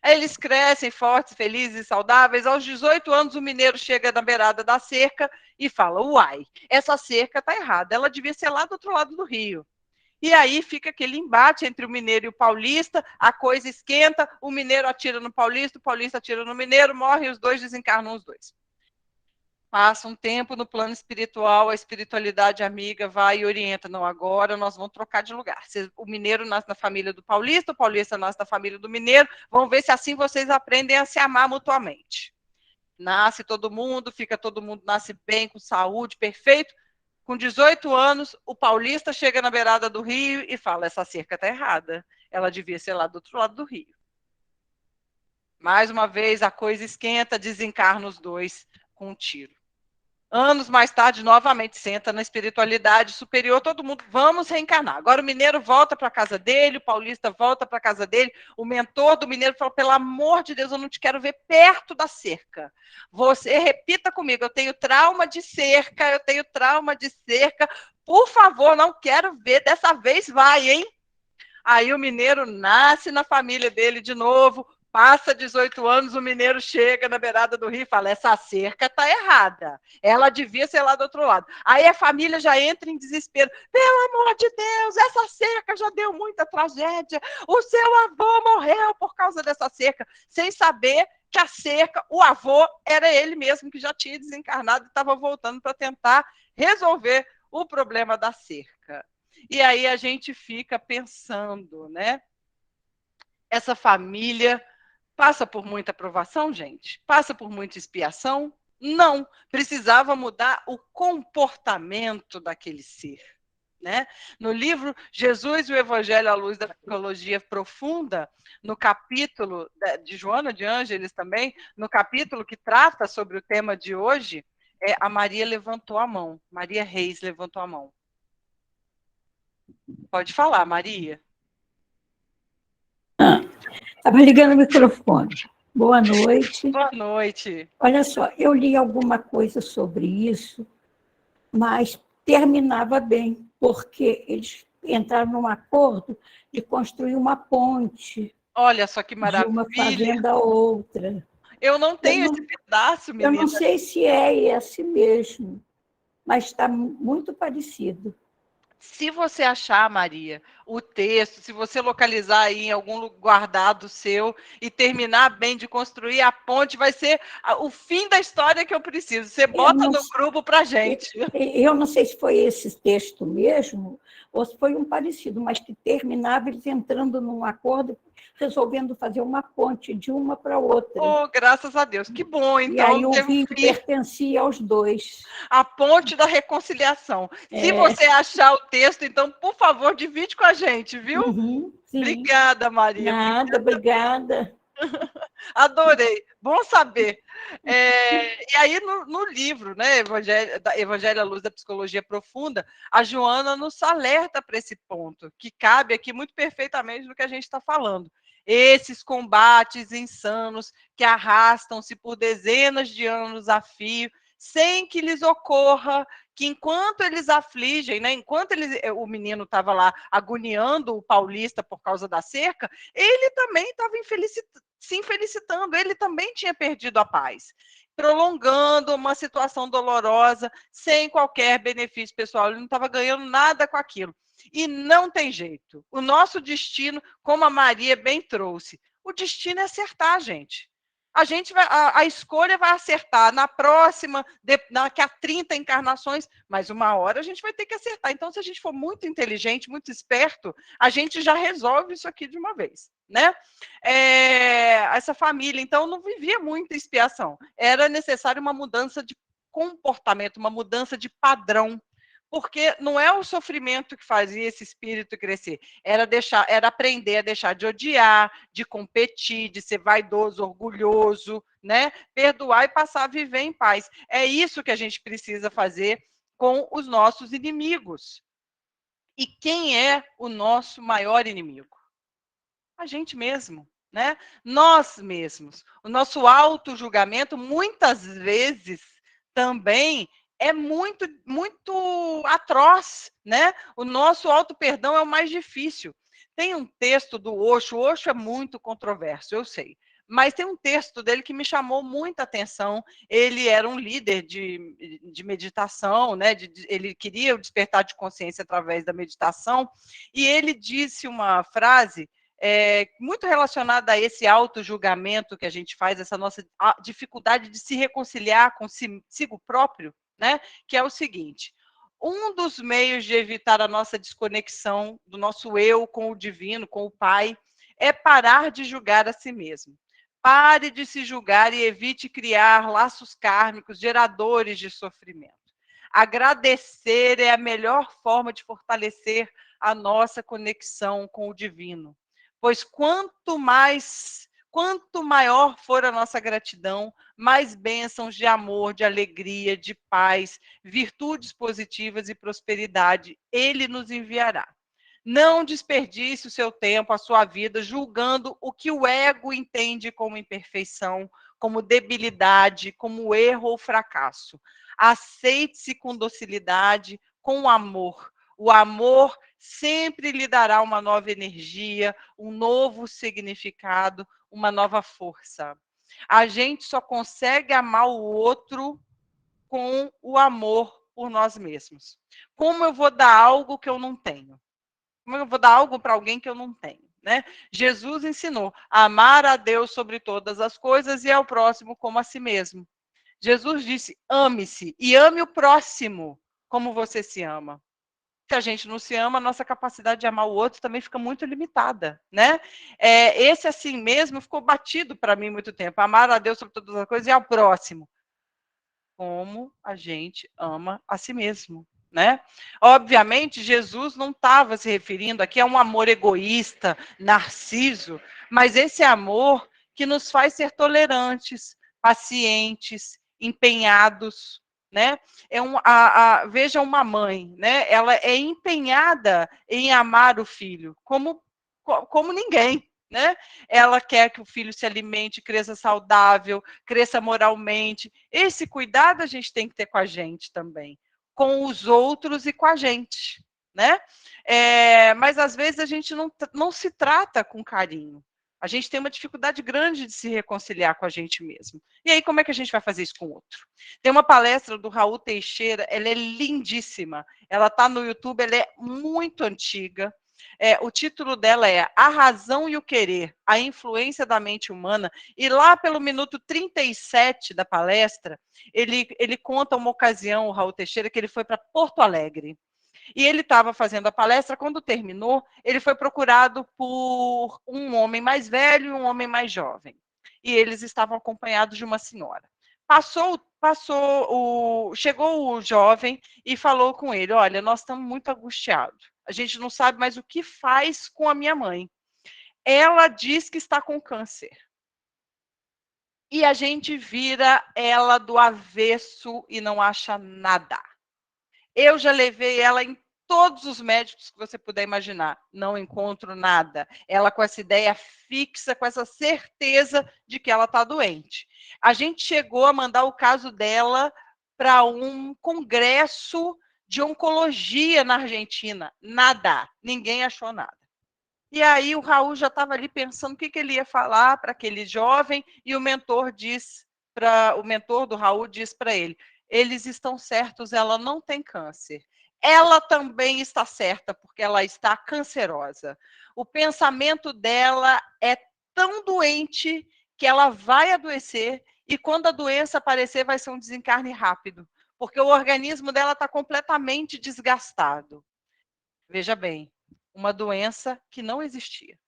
Aí eles crescem fortes, felizes e saudáveis. Aos 18 anos, o mineiro chega na beirada da cerca e fala, uai, essa cerca está errada, ela devia ser lá do outro lado do rio. E aí fica aquele embate entre o mineiro e o paulista, a coisa esquenta, o mineiro atira no paulista, o paulista atira no mineiro, morre e os dois desencarnam os dois. Passa um tempo no plano espiritual, a espiritualidade amiga vai e orienta. Não, agora nós vamos trocar de lugar. O mineiro nasce na família do paulista, o paulista nasce na família do mineiro. Vamos ver se assim vocês aprendem a se amar mutuamente. Nasce todo mundo, fica todo mundo, nasce bem, com saúde, perfeito. Com 18 anos, o paulista chega na beirada do rio e fala, essa cerca está errada. Ela devia ser lá do outro lado do rio. Mais uma vez, a coisa esquenta, desencarna os dois com um tiro. Anos mais tarde, novamente, senta na espiritualidade superior, todo mundo, vamos reencarnar. Agora o mineiro volta para a casa dele, o paulista volta para a casa dele, o mentor do mineiro fala, pelo amor de Deus, eu não te quero ver perto da cerca. Você repita comigo, eu tenho trauma de cerca, por favor, não quero ver, dessa vez vai, hein? Aí o mineiro nasce na família dele de novo, passa 18 anos, o mineiro chega na beirada do rio e fala, essa cerca está errada, ela devia ser lá do outro lado. Aí a família já entra em desespero, pelo amor de Deus, essa cerca já deu muita tragédia, o seu avô morreu por causa dessa cerca, sem saber que a cerca, o avô, era ele mesmo que já tinha desencarnado e estava voltando para tentar resolver o problema da cerca. E aí a gente fica pensando, né? Essa família passa por muita provação, gente? Passa por muita expiação? Não. Precisava mudar o comportamento daquele ser. Né? No livro Jesus e o Evangelho à Luz da Psicologia Profunda, no capítulo de Joana de Ângeles também, no capítulo que trata sobre o tema de hoje, a Maria levantou a mão, Maria Reis levantou a mão. Pode falar, Maria. Estava ligando o microfone. Boa noite. Boa noite. Olha só, eu li alguma coisa sobre isso, mas terminava bem, porque eles entraram num acordo de construir uma ponte. Olha só que maravilha. De uma fazenda a outra. Eu não tenho esse pedaço, menina. Eu não sei se é esse mesmo, mas está muito parecido. Se você achar, Maria, o texto, se você localizar aí em algum lugar guardado seu e terminar bem de construir a ponte, vai ser o fim da história que eu preciso. Você bota no grupo para gente. Eu não sei se foi esse texto mesmo, ou se foi um parecido, mas que terminava eles entrando num acordo, resolvendo fazer uma ponte de uma para outra. Oh, graças a Deus, que bom. Então, e aí o rio pertencia aos dois. A ponte da reconciliação. Se você achar o texto, então, por favor, divide com a gente, viu? Obrigada, Maria. Nada, obrigada. Adorei, bom saber. E aí, no livro, né, Evangelho à Luz da Psicologia Profunda, a Joana nos alerta para esse ponto, que cabe aqui muito perfeitamente no que a gente está falando. Esses combates insanos que arrastam-se por dezenas de anos a fio, sem que lhes ocorra que enquanto eles afligem, né, enquanto o menino estava lá agoniando o paulista por causa da cerca, ele também estava se infelicitando, ele também tinha perdido a paz, prolongando uma situação dolorosa, sem qualquer benefício pessoal, ele não estava ganhando nada com aquilo. E não tem jeito. O nosso destino, como a Maria bem trouxe, o destino é acertar, gente. A escolha vai acertar na próxima, daqui a 30 encarnações, mas uma hora a gente vai ter que acertar. Então, se a gente for muito inteligente, muito esperto, a gente já resolve isso aqui de uma vez, né? Essa família, então, não vivia muita expiação. Era necessário uma mudança de comportamento, uma mudança de padrão, porque não é o sofrimento que fazia esse espírito crescer, era aprender a deixar de odiar, de competir, de ser vaidoso, orgulhoso, né? Perdoar e passar a viver em paz. É isso que a gente precisa fazer com os nossos inimigos. E quem é o nosso maior inimigo? A gente mesmo, né? Nós mesmos. O nosso auto-julgamento, muitas vezes, também é muito, muito atroz, né? O nosso auto-perdão é o mais difícil. Tem um texto do Osho, o Osho é muito controverso, eu sei, mas tem um texto dele que me chamou muita atenção. Ele era um líder de meditação, né? Ele queria o despertar de consciência através da meditação, e ele disse uma frase muito relacionada a esse auto-julgamento que a gente faz, essa nossa dificuldade de se reconciliar consigo próprio, né? Que é o seguinte: um dos meios de evitar a nossa desconexão do nosso eu com o divino, com o Pai, é parar de julgar a si mesmo. Pare de se julgar e evite criar laços kármicos geradores de sofrimento. Agradecer é a melhor forma de fortalecer a nossa conexão com o divino. Pois quanto maior for a nossa gratidão, mais bênçãos de amor, de alegria, de paz, virtudes positivas e prosperidade ele nos enviará. Não desperdice o seu tempo, a sua vida, julgando o que o ego entende como imperfeição, como debilidade, como erro ou fracasso. Aceite-se com docilidade, com amor. O amor sempre lhe dará uma nova energia, um novo significado, uma nova força. A gente só consegue amar o outro com o amor por nós mesmos. Como eu vou dar algo que eu não tenho? Como eu vou dar algo para alguém que eu não tenho? Né? Jesus ensinou a amar a Deus sobre todas as coisas e ao próximo como a si mesmo. Jesus disse: ame-se e ame o próximo como você se ama. Se a gente não se ama, a nossa capacidade de amar o outro também fica muito limitada, né? Esse assim mesmo ficou batido para mim muito tempo. Amar a Deus sobre todas as coisas e ao próximo. Como a gente ama a si mesmo, né? Obviamente, Jesus não estava se referindo aqui a um amor egoísta, narciso, mas esse amor que nos faz ser tolerantes, pacientes, empenhados, né? Veja uma mãe, né? Ela é empenhada em amar o filho como ninguém, né? Ela quer que o filho se alimente, cresça saudável, cresça moralmente. Esse cuidado a gente tem que ter com a gente também, com os outros e com a gente, né? Mas às vezes a gente não se trata com carinho. A gente tem uma dificuldade grande de se reconciliar com a gente mesmo. E aí, como é que a gente vai fazer isso com o outro? Tem uma palestra do Raul Teixeira, ela é lindíssima. Ela está no YouTube, ela é muito antiga. O título dela é A Razão e o Querer, a Influência da Mente Humana, e lá pelo minuto 37 da palestra, ele conta uma ocasião, o Raul Teixeira, que ele foi para Porto Alegre. E ele estava fazendo a palestra, quando terminou, ele foi procurado por um homem mais velho e um homem mais jovem. E eles estavam acompanhados de uma senhora. Chegou o jovem e falou com ele: olha, nós estamos muito angustiados. A gente não sabe mais o que faz com a minha mãe. Ela diz que está com câncer. E a gente vira ela do avesso e não acha nada. Eu já levei ela em todos os médicos que você puder imaginar. Não encontro nada. Ela com essa ideia fixa, com essa certeza de que ela está doente. A gente chegou a mandar o caso dela para um congresso de oncologia na Argentina. Nada. Ninguém achou nada. E aí o Raul já estava ali pensando o que ele ia falar para aquele jovem, e o mentor do Raul diz para ele: eles estão certos, ela não tem câncer. Ela também está certa, porque ela está cancerosa. O pensamento dela é tão doente que ela vai adoecer e quando a doença aparecer vai ser um desencarne rápido, porque o organismo dela está completamente desgastado. Veja bem, uma doença que não existia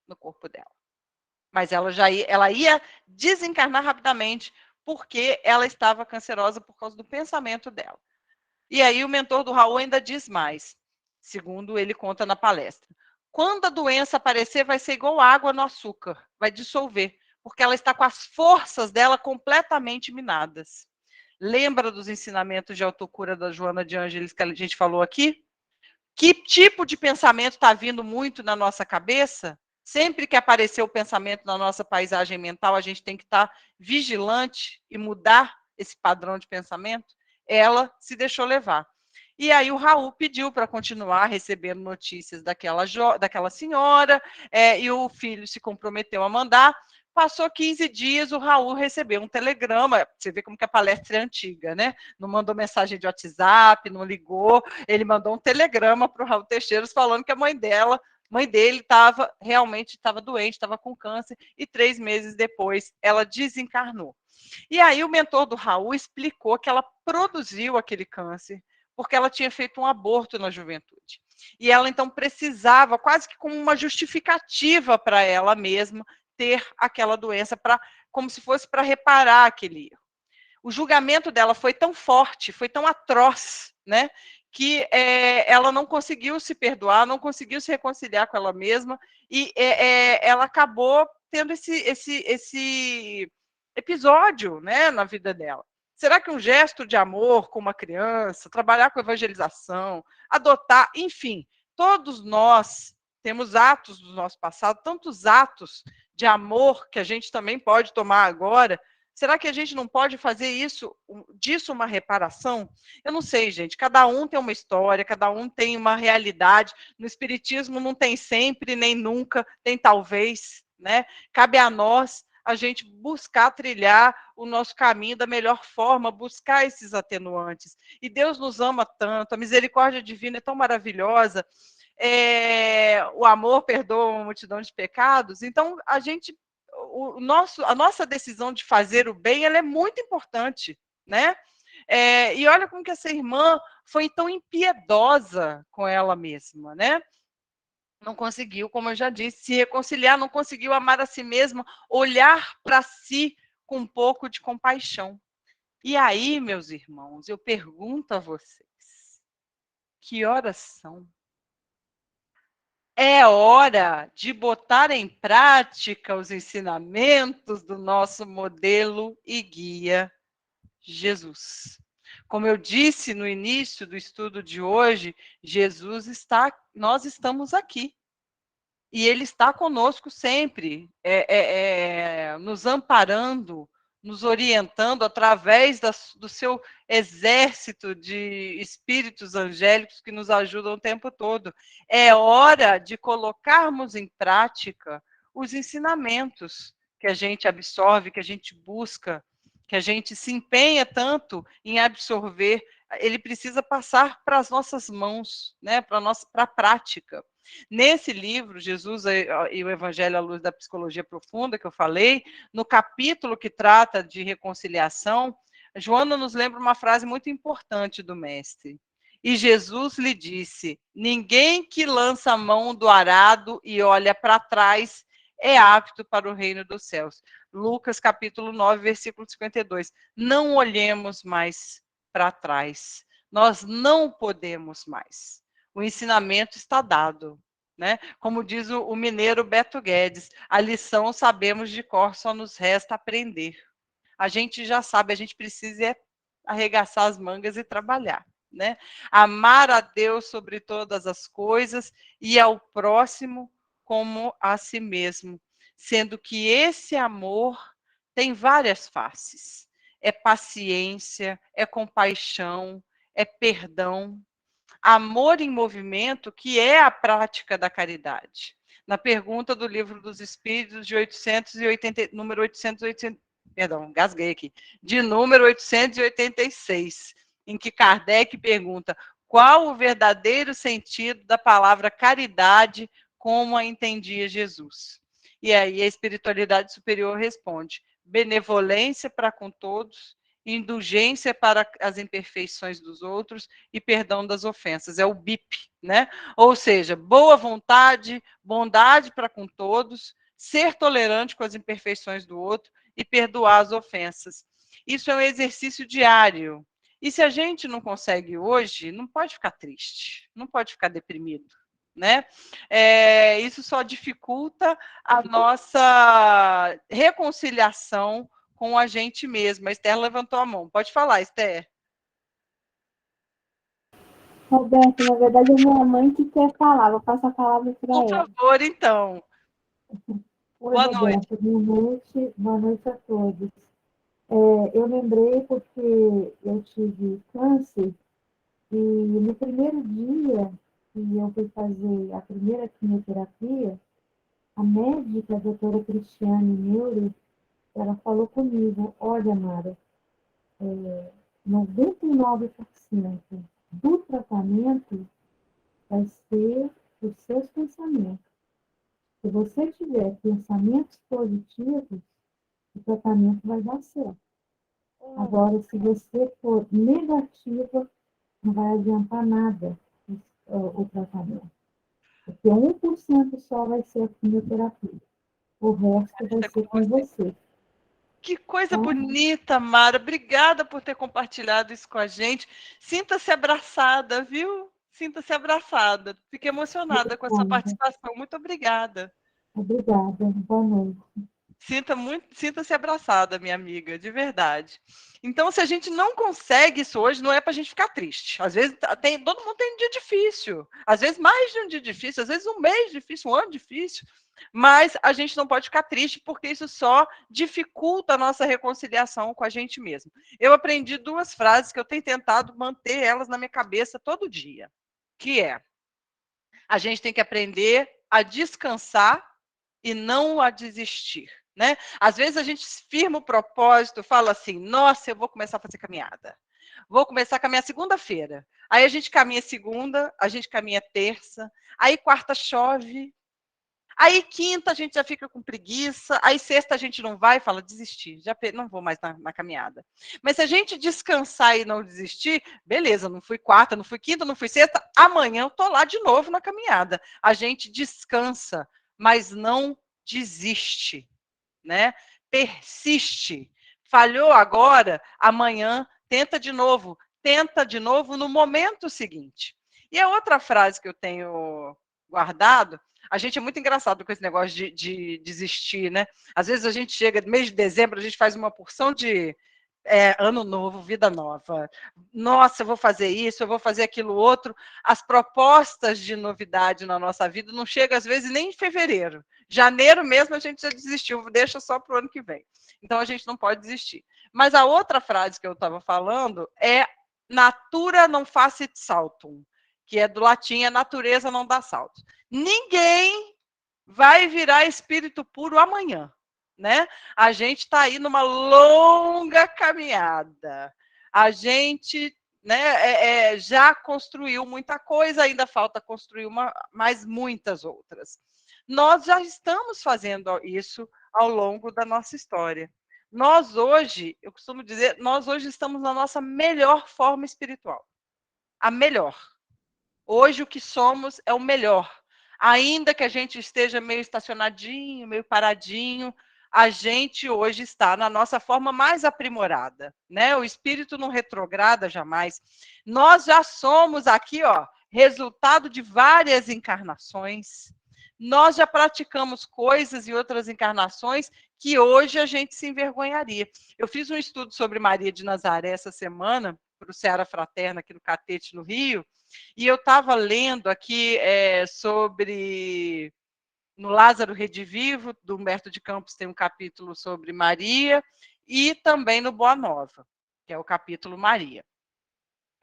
no corpo dela. Mas ela ia desencarnar rapidamente porque ela estava cancerosa por causa do pensamento dela. E aí o mentor do Raul ainda diz mais, segundo ele conta na palestra. Quando a doença aparecer, vai ser igual água no açúcar, vai dissolver, porque ela está com as forças dela completamente minadas. Lembra dos ensinamentos de autocura da Joana de Ângeles que a gente falou aqui? Que tipo de pensamento está vindo muito na nossa cabeça? Sempre que aparecer o pensamento na nossa paisagem mental, a gente tem que estar vigilante e mudar esse padrão de pensamento. Ela se deixou levar. E aí o Raul pediu para continuar recebendo notícias daquela senhora, e o filho se comprometeu a mandar. Passou 15 dias, o Raul recebeu um telegrama. Você vê como que a palestra é antiga, né? Não mandou mensagem de WhatsApp, não ligou. Ele mandou um telegrama para o Raul Teixeiras falando que a mãe dele realmente estava doente, estava com câncer, e 3 meses depois ela desencarnou. E aí o mentor do Raul explicou que ela produziu aquele câncer porque ela tinha feito um aborto na juventude. E ela então precisava, quase que como uma justificativa para ela mesma, ter aquela doença como se fosse para reparar aquele erro. O julgamento dela foi tão forte, foi tão atroz, né, que ela não conseguiu se perdoar, não conseguiu se reconciliar com ela mesma, e ela acabou tendo esse episódio, né, na vida dela. Será que um gesto de amor com uma criança, trabalhar com evangelização, adotar, enfim, todos nós temos atos do nosso passado, tantos atos de amor que a gente também pode tomar agora. Será que a gente não pode fazer disso uma reparação? Eu não sei, gente. Cada um tem uma história, cada um tem uma realidade. No espiritismo não tem sempre, nem nunca, tem talvez, né? Cabe a nós a gente buscar trilhar o nosso caminho da melhor forma, buscar esses atenuantes. E Deus nos ama tanto, a misericórdia divina é tão maravilhosa, o amor perdoa uma multidão de pecados. Então, a nossa decisão de fazer o bem, ela é muito importante, né? E olha como que essa irmã foi tão impiedosa com ela mesma, né? Não conseguiu, como eu já disse, se reconciliar, não conseguiu amar a si mesma, olhar para si com um pouco de compaixão. E aí, meus irmãos, eu pergunto a vocês, que horas são? É hora de botar em prática os ensinamentos do nosso modelo e guia, Jesus. Como eu disse no início do estudo de hoje, nós estamos aqui. E Ele está conosco sempre, nos amparando, nos orientando através do seu exército de espíritos angélicos que nos ajudam o tempo todo. É hora de colocarmos em prática os ensinamentos que a gente absorve, que a gente busca, que a gente se empenha tanto em absorver. Ele precisa passar para as nossas mãos, né, para a prática. Nesse livro, Jesus e o Evangelho à Luz da Psicologia Profunda, que eu falei, no capítulo que trata de reconciliação, Joana nos lembra uma frase muito importante do mestre. E Jesus lhe disse: ninguém que lança a mão do arado e olha para trás é apto para o reino dos céus. Lucas capítulo 9, versículo 52. Não olhemos mais para trás. Nós não podemos mais. O ensinamento está dado, né? Como diz o mineiro Beto Guedes, a lição sabemos de cor, só nos resta aprender. A gente já sabe, a gente precisa arregaçar as mangas e trabalhar, né? Amar a Deus sobre todas as coisas e ao próximo como a si mesmo, sendo que esse amor tem várias faces. É paciência, é compaixão, é perdão, amor em movimento, que é a prática da caridade. Na pergunta do Livro dos Espíritos de 880, número 880, perdão, gasguei aqui, de número 886, em que Kardec pergunta qual o verdadeiro sentido da palavra caridade como a entendia Jesus. E aí a espiritualidade superior responde: benevolência para com todos, indulgência para as imperfeições dos outros e perdão das ofensas. É o BIP, né? Ou seja, boa vontade, bondade para com todos, ser tolerante com as imperfeições do outro e perdoar as ofensas. Isso é um exercício diário. E se a gente não consegue hoje, não pode ficar triste, não pode ficar deprimido, né? Isso só dificulta a nossa reconciliação com a gente mesma. A Esther levantou a mão. Pode falar, Esther. Roberto, na verdade é minha mãe que quer falar, vou passar a palavra para Por ela. favor, então. Oi, Boa noite. Roberto, boa noite a todos. Eu lembrei porque eu tive câncer e no primeiro dia que eu fui fazer a primeira quimioterapia, a médica, a doutora Cristiane Neuro, ela falou comigo: olha, Mara, 99% do tratamento vai ser os seus pensamentos. Se você tiver pensamentos positivos, o tratamento vai dar certo. Agora, se você for negativa, não vai adiantar nada o tratamento. Porque 1% só vai ser a quimioterapia. O resto vai ser com você. Que coisa bonita, Mara. Obrigada por ter compartilhado isso com a gente. Sinta-se abraçada, viu? Sinta-se abraçada. Fiquei emocionada com a sua participação. Muito obrigada. Obrigada. Boa noite. Sinta-se abraçada, minha amiga, de verdade. Então, se a gente não consegue isso hoje, não é para a gente ficar triste. Às vezes, todo mundo tem um dia difícil. Às vezes, mais de um dia difícil. Às vezes, um mês difícil, um ano difícil. Mas a gente não pode ficar triste, porque isso só dificulta a nossa reconciliação com a gente mesmo. Eu aprendi 2 frases que eu tenho tentado manter elas na minha cabeça todo dia. Que é: a gente tem que aprender a descansar e não a desistir. Né? Às vezes a gente firma o propósito, fala assim: nossa, eu vou começar a fazer caminhada. Vou começar a caminhar segunda-feira. Aí a gente caminha segunda, a gente caminha terça, aí quarta chove, aí quinta a gente já fica com preguiça, aí sexta a gente não vai e fala: desistir, já não vou mais na caminhada. Mas se a gente descansar e não desistir, beleza, não fui quarta, não fui quinta, não fui sexta, amanhã eu tô lá de novo na caminhada. A gente descansa, mas não desiste. Né? Persiste. Falhou agora, amanhã tenta de novo no momento seguinte. E a outra frase que eu tenho guardado, a gente é muito engraçado com esse negócio de desistir, né? Às vezes a gente chega no mês de dezembro, a gente faz uma porção de ano novo, vida nova. Nossa, eu vou fazer isso, eu vou fazer aquilo outro. As propostas de novidade na nossa vida não chegam, às vezes, nem em fevereiro. Janeiro mesmo a gente já desistiu, deixa só para o ano que vem. Então a gente não pode desistir. Mas a outra frase que eu estava falando é: natura não facit saltum, que é do latim: a natureza não dá saltos. Ninguém vai virar espírito puro amanhã. Né? A gente está aí numa longa caminhada. A gente, né, já construiu muita coisa, ainda falta construir mais muitas outras. Nós já estamos fazendo isso ao longo da nossa história. Nós hoje, eu costumo dizer, nós hoje estamos na nossa melhor forma espiritual. A melhor. Hoje o que somos é o melhor. Ainda que a gente esteja meio estacionadinho, meio paradinho, a gente hoje está na nossa forma mais aprimorada, né? O espírito não retrograda jamais. Nós já somos aqui, ó, resultado de várias encarnações. Nós já praticamos coisas em outras encarnações que hoje a gente se envergonharia. Eu fiz um estudo sobre Maria de Nazaré essa semana, para o Seara Fraterna, aqui no Catete, no Rio, e eu estava lendo aqui sobre... No Lázaro Redivivo, do Humberto de Campos, tem um capítulo sobre Maria, e também no Boa Nova, que é o capítulo Maria.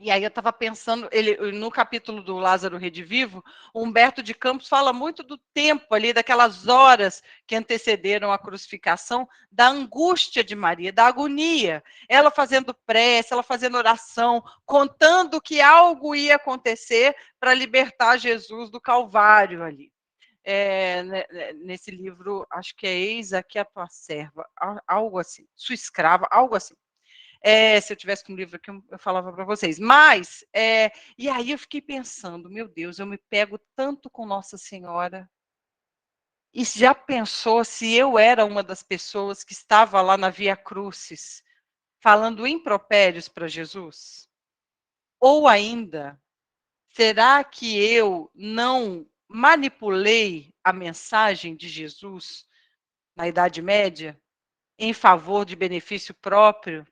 E aí eu estava pensando, no capítulo do Lázaro Redivivo, o Humberto de Campos fala muito do tempo ali, daquelas horas que antecederam a crucificação, da angústia de Maria, da agonia. Ela fazendo prece, ela fazendo oração, contando que algo ia acontecer para libertar Jesus do Calvário ali. nesse livro, acho que é Eis aqui a tua serva, algo assim, sua escrava, algo assim. Se eu tivesse com um livro aqui, eu falava para vocês. Mas, e aí eu fiquei pensando, meu Deus, eu me pego tanto com Nossa Senhora. E já pensou se eu era uma das pessoas que estava lá na Via Crucis, falando impropérios para Jesus? Ou ainda, será que eu não manipulei a mensagem de Jesus na Idade Média em favor de benefício próprio,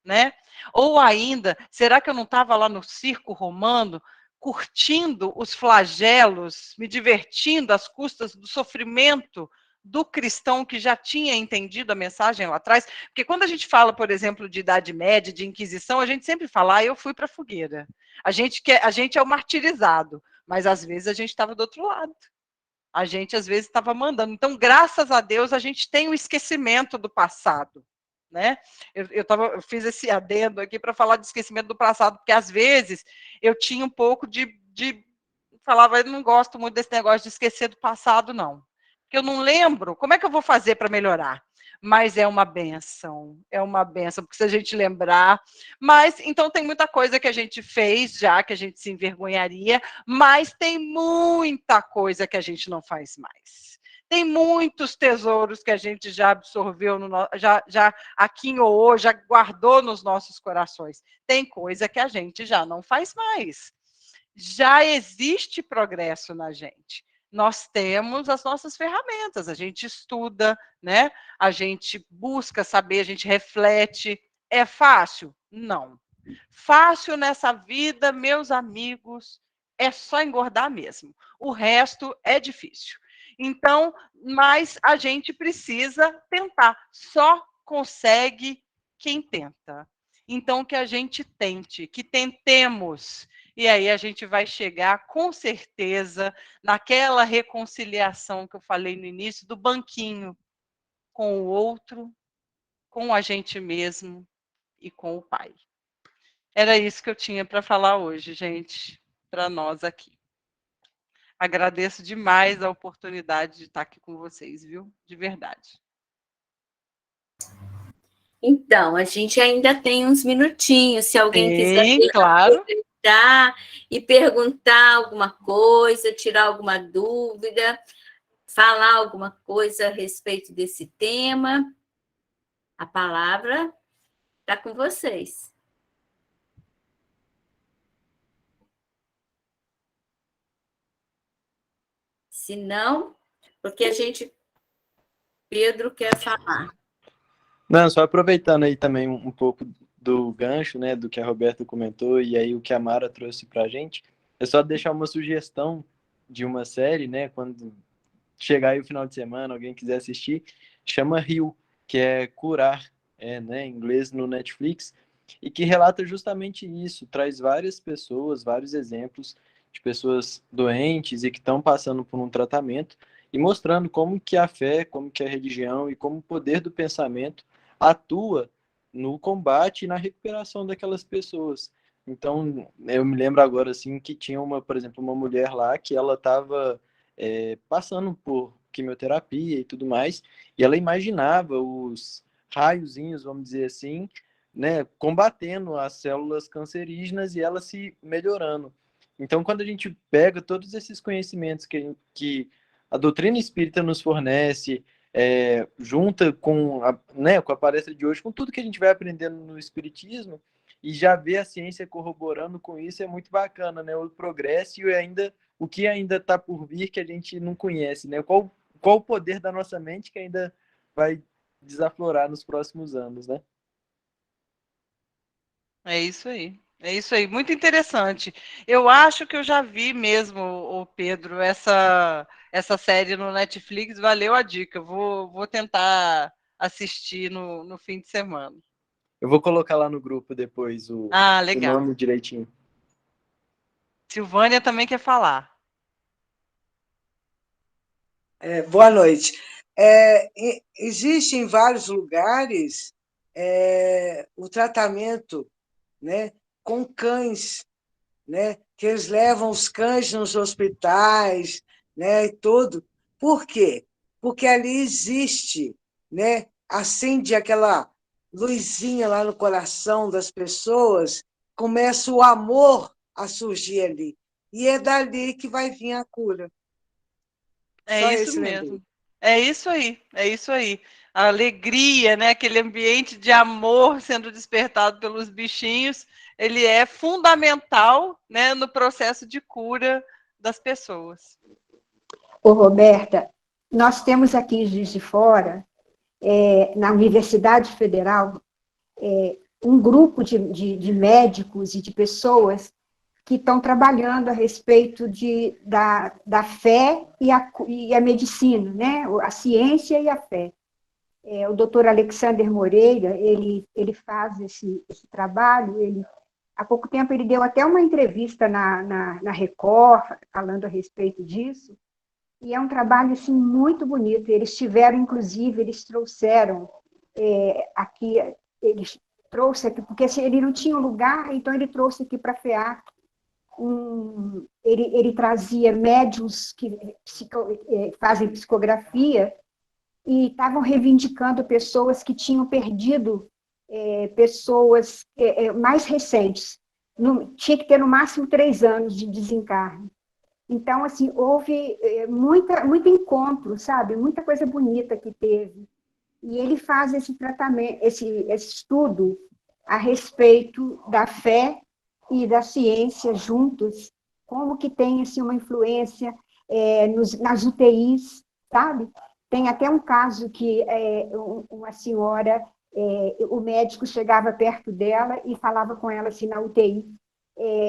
né? Ou ainda, será que eu não estava lá no circo romano curtindo os flagelos, me divertindo às custas do sofrimento do cristão que já tinha entendido a mensagem lá atrás? Porque quando a gente fala, por exemplo, de Idade Média, de Inquisição, a gente sempre fala, eu fui para a fogueira. A gente é o martirizado, mas às vezes a gente estava do outro lado. A gente às vezes estava mandando. Então, graças a Deus, a gente tem o esquecimento do passado. Né? Eu fiz esse adendo aqui para falar de esquecimento do passado, porque às vezes eu tinha um pouco de falava, eu não gosto muito desse negócio de esquecer do passado, não. Porque eu não lembro, como é que eu vou fazer para melhorar? Mas é uma benção, porque se a gente lembrar. Mas, então, tem muita coisa que a gente fez já, que a gente se envergonharia, mas tem muita coisa que a gente não faz mais. Tem muitos tesouros que a gente já absorveu, já aquinhoou, já guardou nos nossos corações. Tem coisa que a gente já não faz mais. Já existe progresso na gente. Nós temos as nossas ferramentas, a gente estuda, né? A gente busca saber, a gente reflete. É fácil? Não. Fácil nessa vida, meus amigos, é só engordar mesmo. O resto é difícil. Então, mas a gente precisa tentar. Só consegue quem tenta. Então, que a gente tente, que tentemos. E aí a gente vai chegar, com certeza, naquela reconciliação que eu falei no início, do banquinho com o outro, com a gente mesmo e com o Pai. Era isso que eu tinha para falar hoje, gente, para nós aqui. Agradeço demais a oportunidade de estar aqui com vocês, viu? De verdade. Então, a gente ainda tem uns minutinhos, se alguém quiser claro. aproveitar e perguntar alguma coisa, tirar alguma dúvida, falar alguma coisa a respeito desse tema, a palavra está com vocês. Se não, porque Pedro quer falar. Não, só aproveitando aí também um pouco do gancho, né, do que a Roberta comentou e aí o que a Mara trouxe para a gente, é só deixar uma sugestão de uma série, né, quando chegar aí o final de semana, alguém quiser assistir, chama Rio, que é curar, né, em inglês no Netflix, e que relata justamente isso, traz várias pessoas, vários exemplos de pessoas doentes e que estão passando por um tratamento e mostrando como que a fé, como que a religião e como o poder do pensamento atua no combate e na recuperação daquelas pessoas. Então, eu me lembro agora, assim, que tinha por exemplo, uma mulher lá que ela estava passando por quimioterapia e tudo mais, e ela imaginava os raiozinhos, vamos dizer assim, né, combatendo as células cancerígenas e ela se melhorando. Então, quando a gente pega todos esses conhecimentos que a doutrina espírita nos fornece, junta né, com a palestra de hoje, com tudo que a gente vai aprendendo no espiritismo, e já ver a ciência corroborando com isso é muito bacana, né? O progresso e ainda o que ainda está por vir que a gente não conhece, né? Qual o poder da nossa mente que ainda vai desaflorar nos próximos anos, né? É isso aí. É isso aí, muito interessante. Eu acho que eu já vi mesmo, o Pedro, essa série no Netflix, valeu a dica. Vou tentar assistir no fim de semana. Eu vou colocar lá no grupo depois o legal. nome direitinho. Silvânia também quer falar. Boa noite. Existe em vários lugares o tratamento, né, com cães, né, que eles levam os cães nos hospitais, né, e tudo. Por quê? Porque ali existe, né, acende aquela luzinha lá no coração das pessoas, começa o amor a surgir ali. E é dali que vai vir a cura. É Só isso esse lembrete. mesmo. É isso aí, é isso aí. A alegria, né? Aquele ambiente de amor sendo despertado pelos bichinhos, ele é fundamental, né, no processo de cura das pessoas. Ô, Roberta, nós temos aqui em Juiz de Fora, na Universidade Federal, um grupo de médicos e de pessoas que estão trabalhando a respeito da fé e a medicina, né? A ciência e a fé. O doutor Alexander Moreira, ele faz esse trabalho, há pouco tempo ele deu até uma entrevista na Record, falando a respeito disso, e é um trabalho assim, muito bonito. Eles tiveram, inclusive, eles trouxeram aqui, eles trouxe aqui, porque assim, ele não tinha um lugar, então ele trouxe aqui para a FEAC. Ele trazia médiuns que fazem psicografia e estavam reivindicando pessoas que tinham perdido pessoas mais recentes. Tinha que ter no máximo 3 anos de desencarne. Então, assim, houve muito encontro, sabe? Muita coisa bonita que teve. E ele faz esse tratamento, esse estudo a respeito da fé e da ciência juntos, como que tem assim, uma influência nas UTIs, sabe? Tem até um caso que uma senhora, o médico chegava perto dela e falava com ela assim na UTI,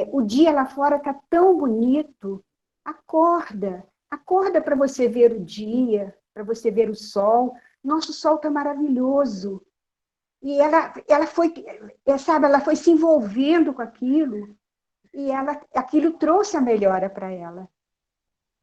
o dia lá fora está tão bonito, acorda para você ver o dia, para você ver o sol, nosso sol está maravilhoso. E ela foi, sabe, ela foi se envolvendo com aquilo, e aquilo trouxe a melhora para ela.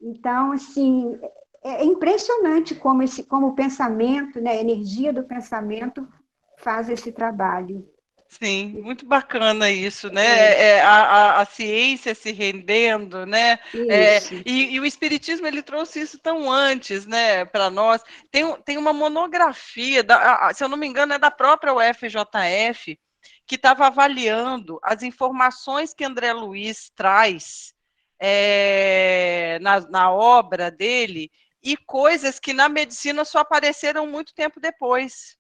Então, assim, é impressionante como o pensamento, né, a energia do pensamento faz esse trabalho. Sim, muito bacana isso, né? A ciência se rendendo, né? Isso. E o Espiritismo ele trouxe isso tão antes, né, para nós. Tem uma monografia, se eu não me engano, é da própria UFJF, que estava avaliando as informações que André Luiz traz na obra dele e coisas que na medicina só apareceram muito tempo depois.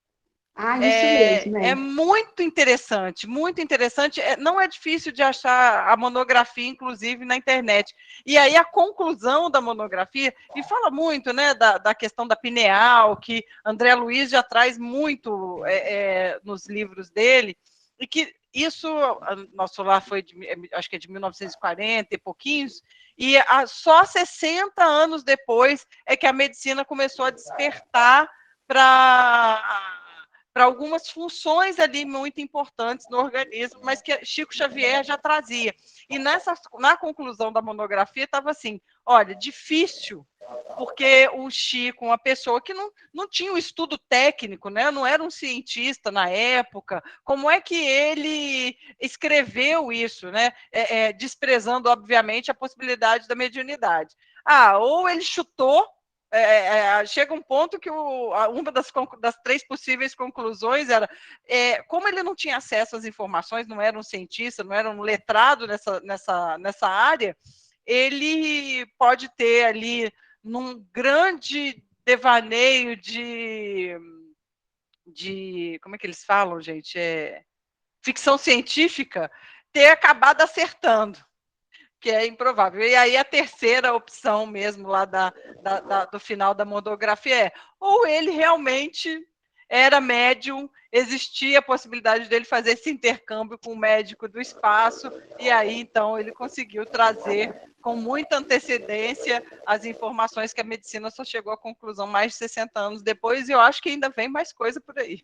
Isso mesmo, É muito interessante, muito interessante. Não é difícil de achar a monografia, inclusive, na internet. E aí a conclusão da monografia, e fala muito, né, da questão da pineal, que André Luiz já traz muito nos livros dele, e que isso, nosso lar foi, acho que é de 1940 e pouquinhos, e só 60 anos depois é que a medicina começou a despertar para algumas funções ali muito importantes no organismo, mas que Chico Xavier já trazia. E na conclusão da monografia estava assim, olha, difícil, porque o Chico, uma pessoa que não tinha um estudo técnico, né, não era um cientista na época, como é que ele escreveu isso, né, desprezando, obviamente, a possibilidade da mediunidade? Ou ele chutou, chega um ponto que uma das 3 possíveis conclusões era como ele não tinha acesso às informações, não era um cientista, não era um letrado nessa área, ele pode ter ali, num grande devaneio de como é que eles falam, gente? Ficção científica, ter acabado acertando, que é improvável. E aí a terceira opção mesmo lá do final da monografia ou ele realmente era médium, existia a possibilidade dele fazer esse intercâmbio com o médico do espaço, e aí então ele conseguiu trazer com muita antecedência as informações que a medicina só chegou à conclusão mais de 60 anos depois, e eu acho que ainda vem mais coisa por aí.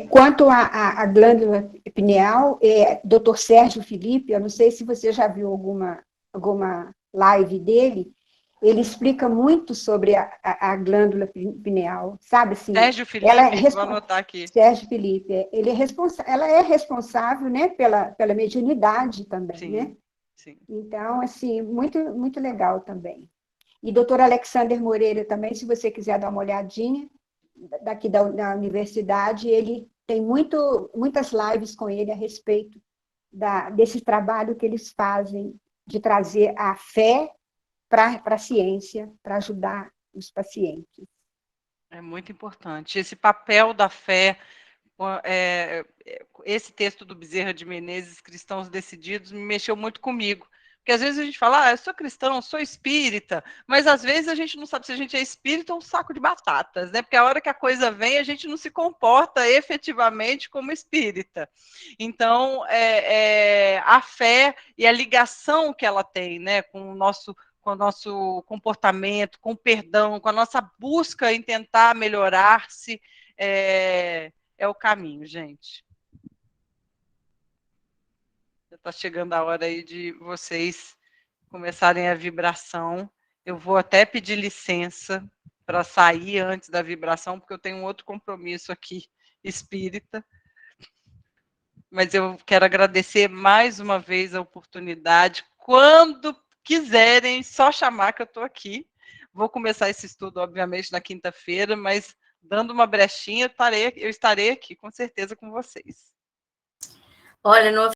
Quanto à glândula pineal, Dr. Sérgio Felipe, eu não sei se você já viu alguma live dele, ele explica muito sobre a glândula pineal, sabe? Assim, Sérgio Felipe, vou anotar aqui. Sérgio Felipe, ela é responsável, né, pela mediunidade também, sim, né? Sim. Então, assim, muito, muito legal também. E doutor Alexander Moreira também, se você quiser dar uma olhadinha, daqui da universidade, ele tem muitas lives com ele a respeito desse trabalho que eles fazem de trazer a fé para a ciência, para ajudar os pacientes. É muito importante. Esse papel da fé, esse texto do Bezerra de Menezes, Cristãos Decididos, me mexeu muito comigo. Porque às vezes a gente fala, eu sou cristão, sou espírita, mas às vezes a gente não sabe se a gente é espírita ou um saco de batatas, né? Porque a hora que a coisa vem, a gente não se comporta efetivamente como espírita. Então, a fé e a ligação que ela tem, né, com o nosso comportamento, com o perdão, com a nossa busca em tentar melhorar-se, é o caminho, gente. Já está chegando a hora aí de vocês começarem a vibração. Eu vou até pedir licença para sair antes da vibração, porque eu tenho um outro compromisso aqui, espírita. Mas eu quero agradecer mais uma vez a oportunidade. Quando quiserem, só chamar que eu estou aqui. Vou começar esse estudo, obviamente, na quinta-feira, mas dando uma brechinha, eu estarei aqui, com certeza, com vocês. Olha, no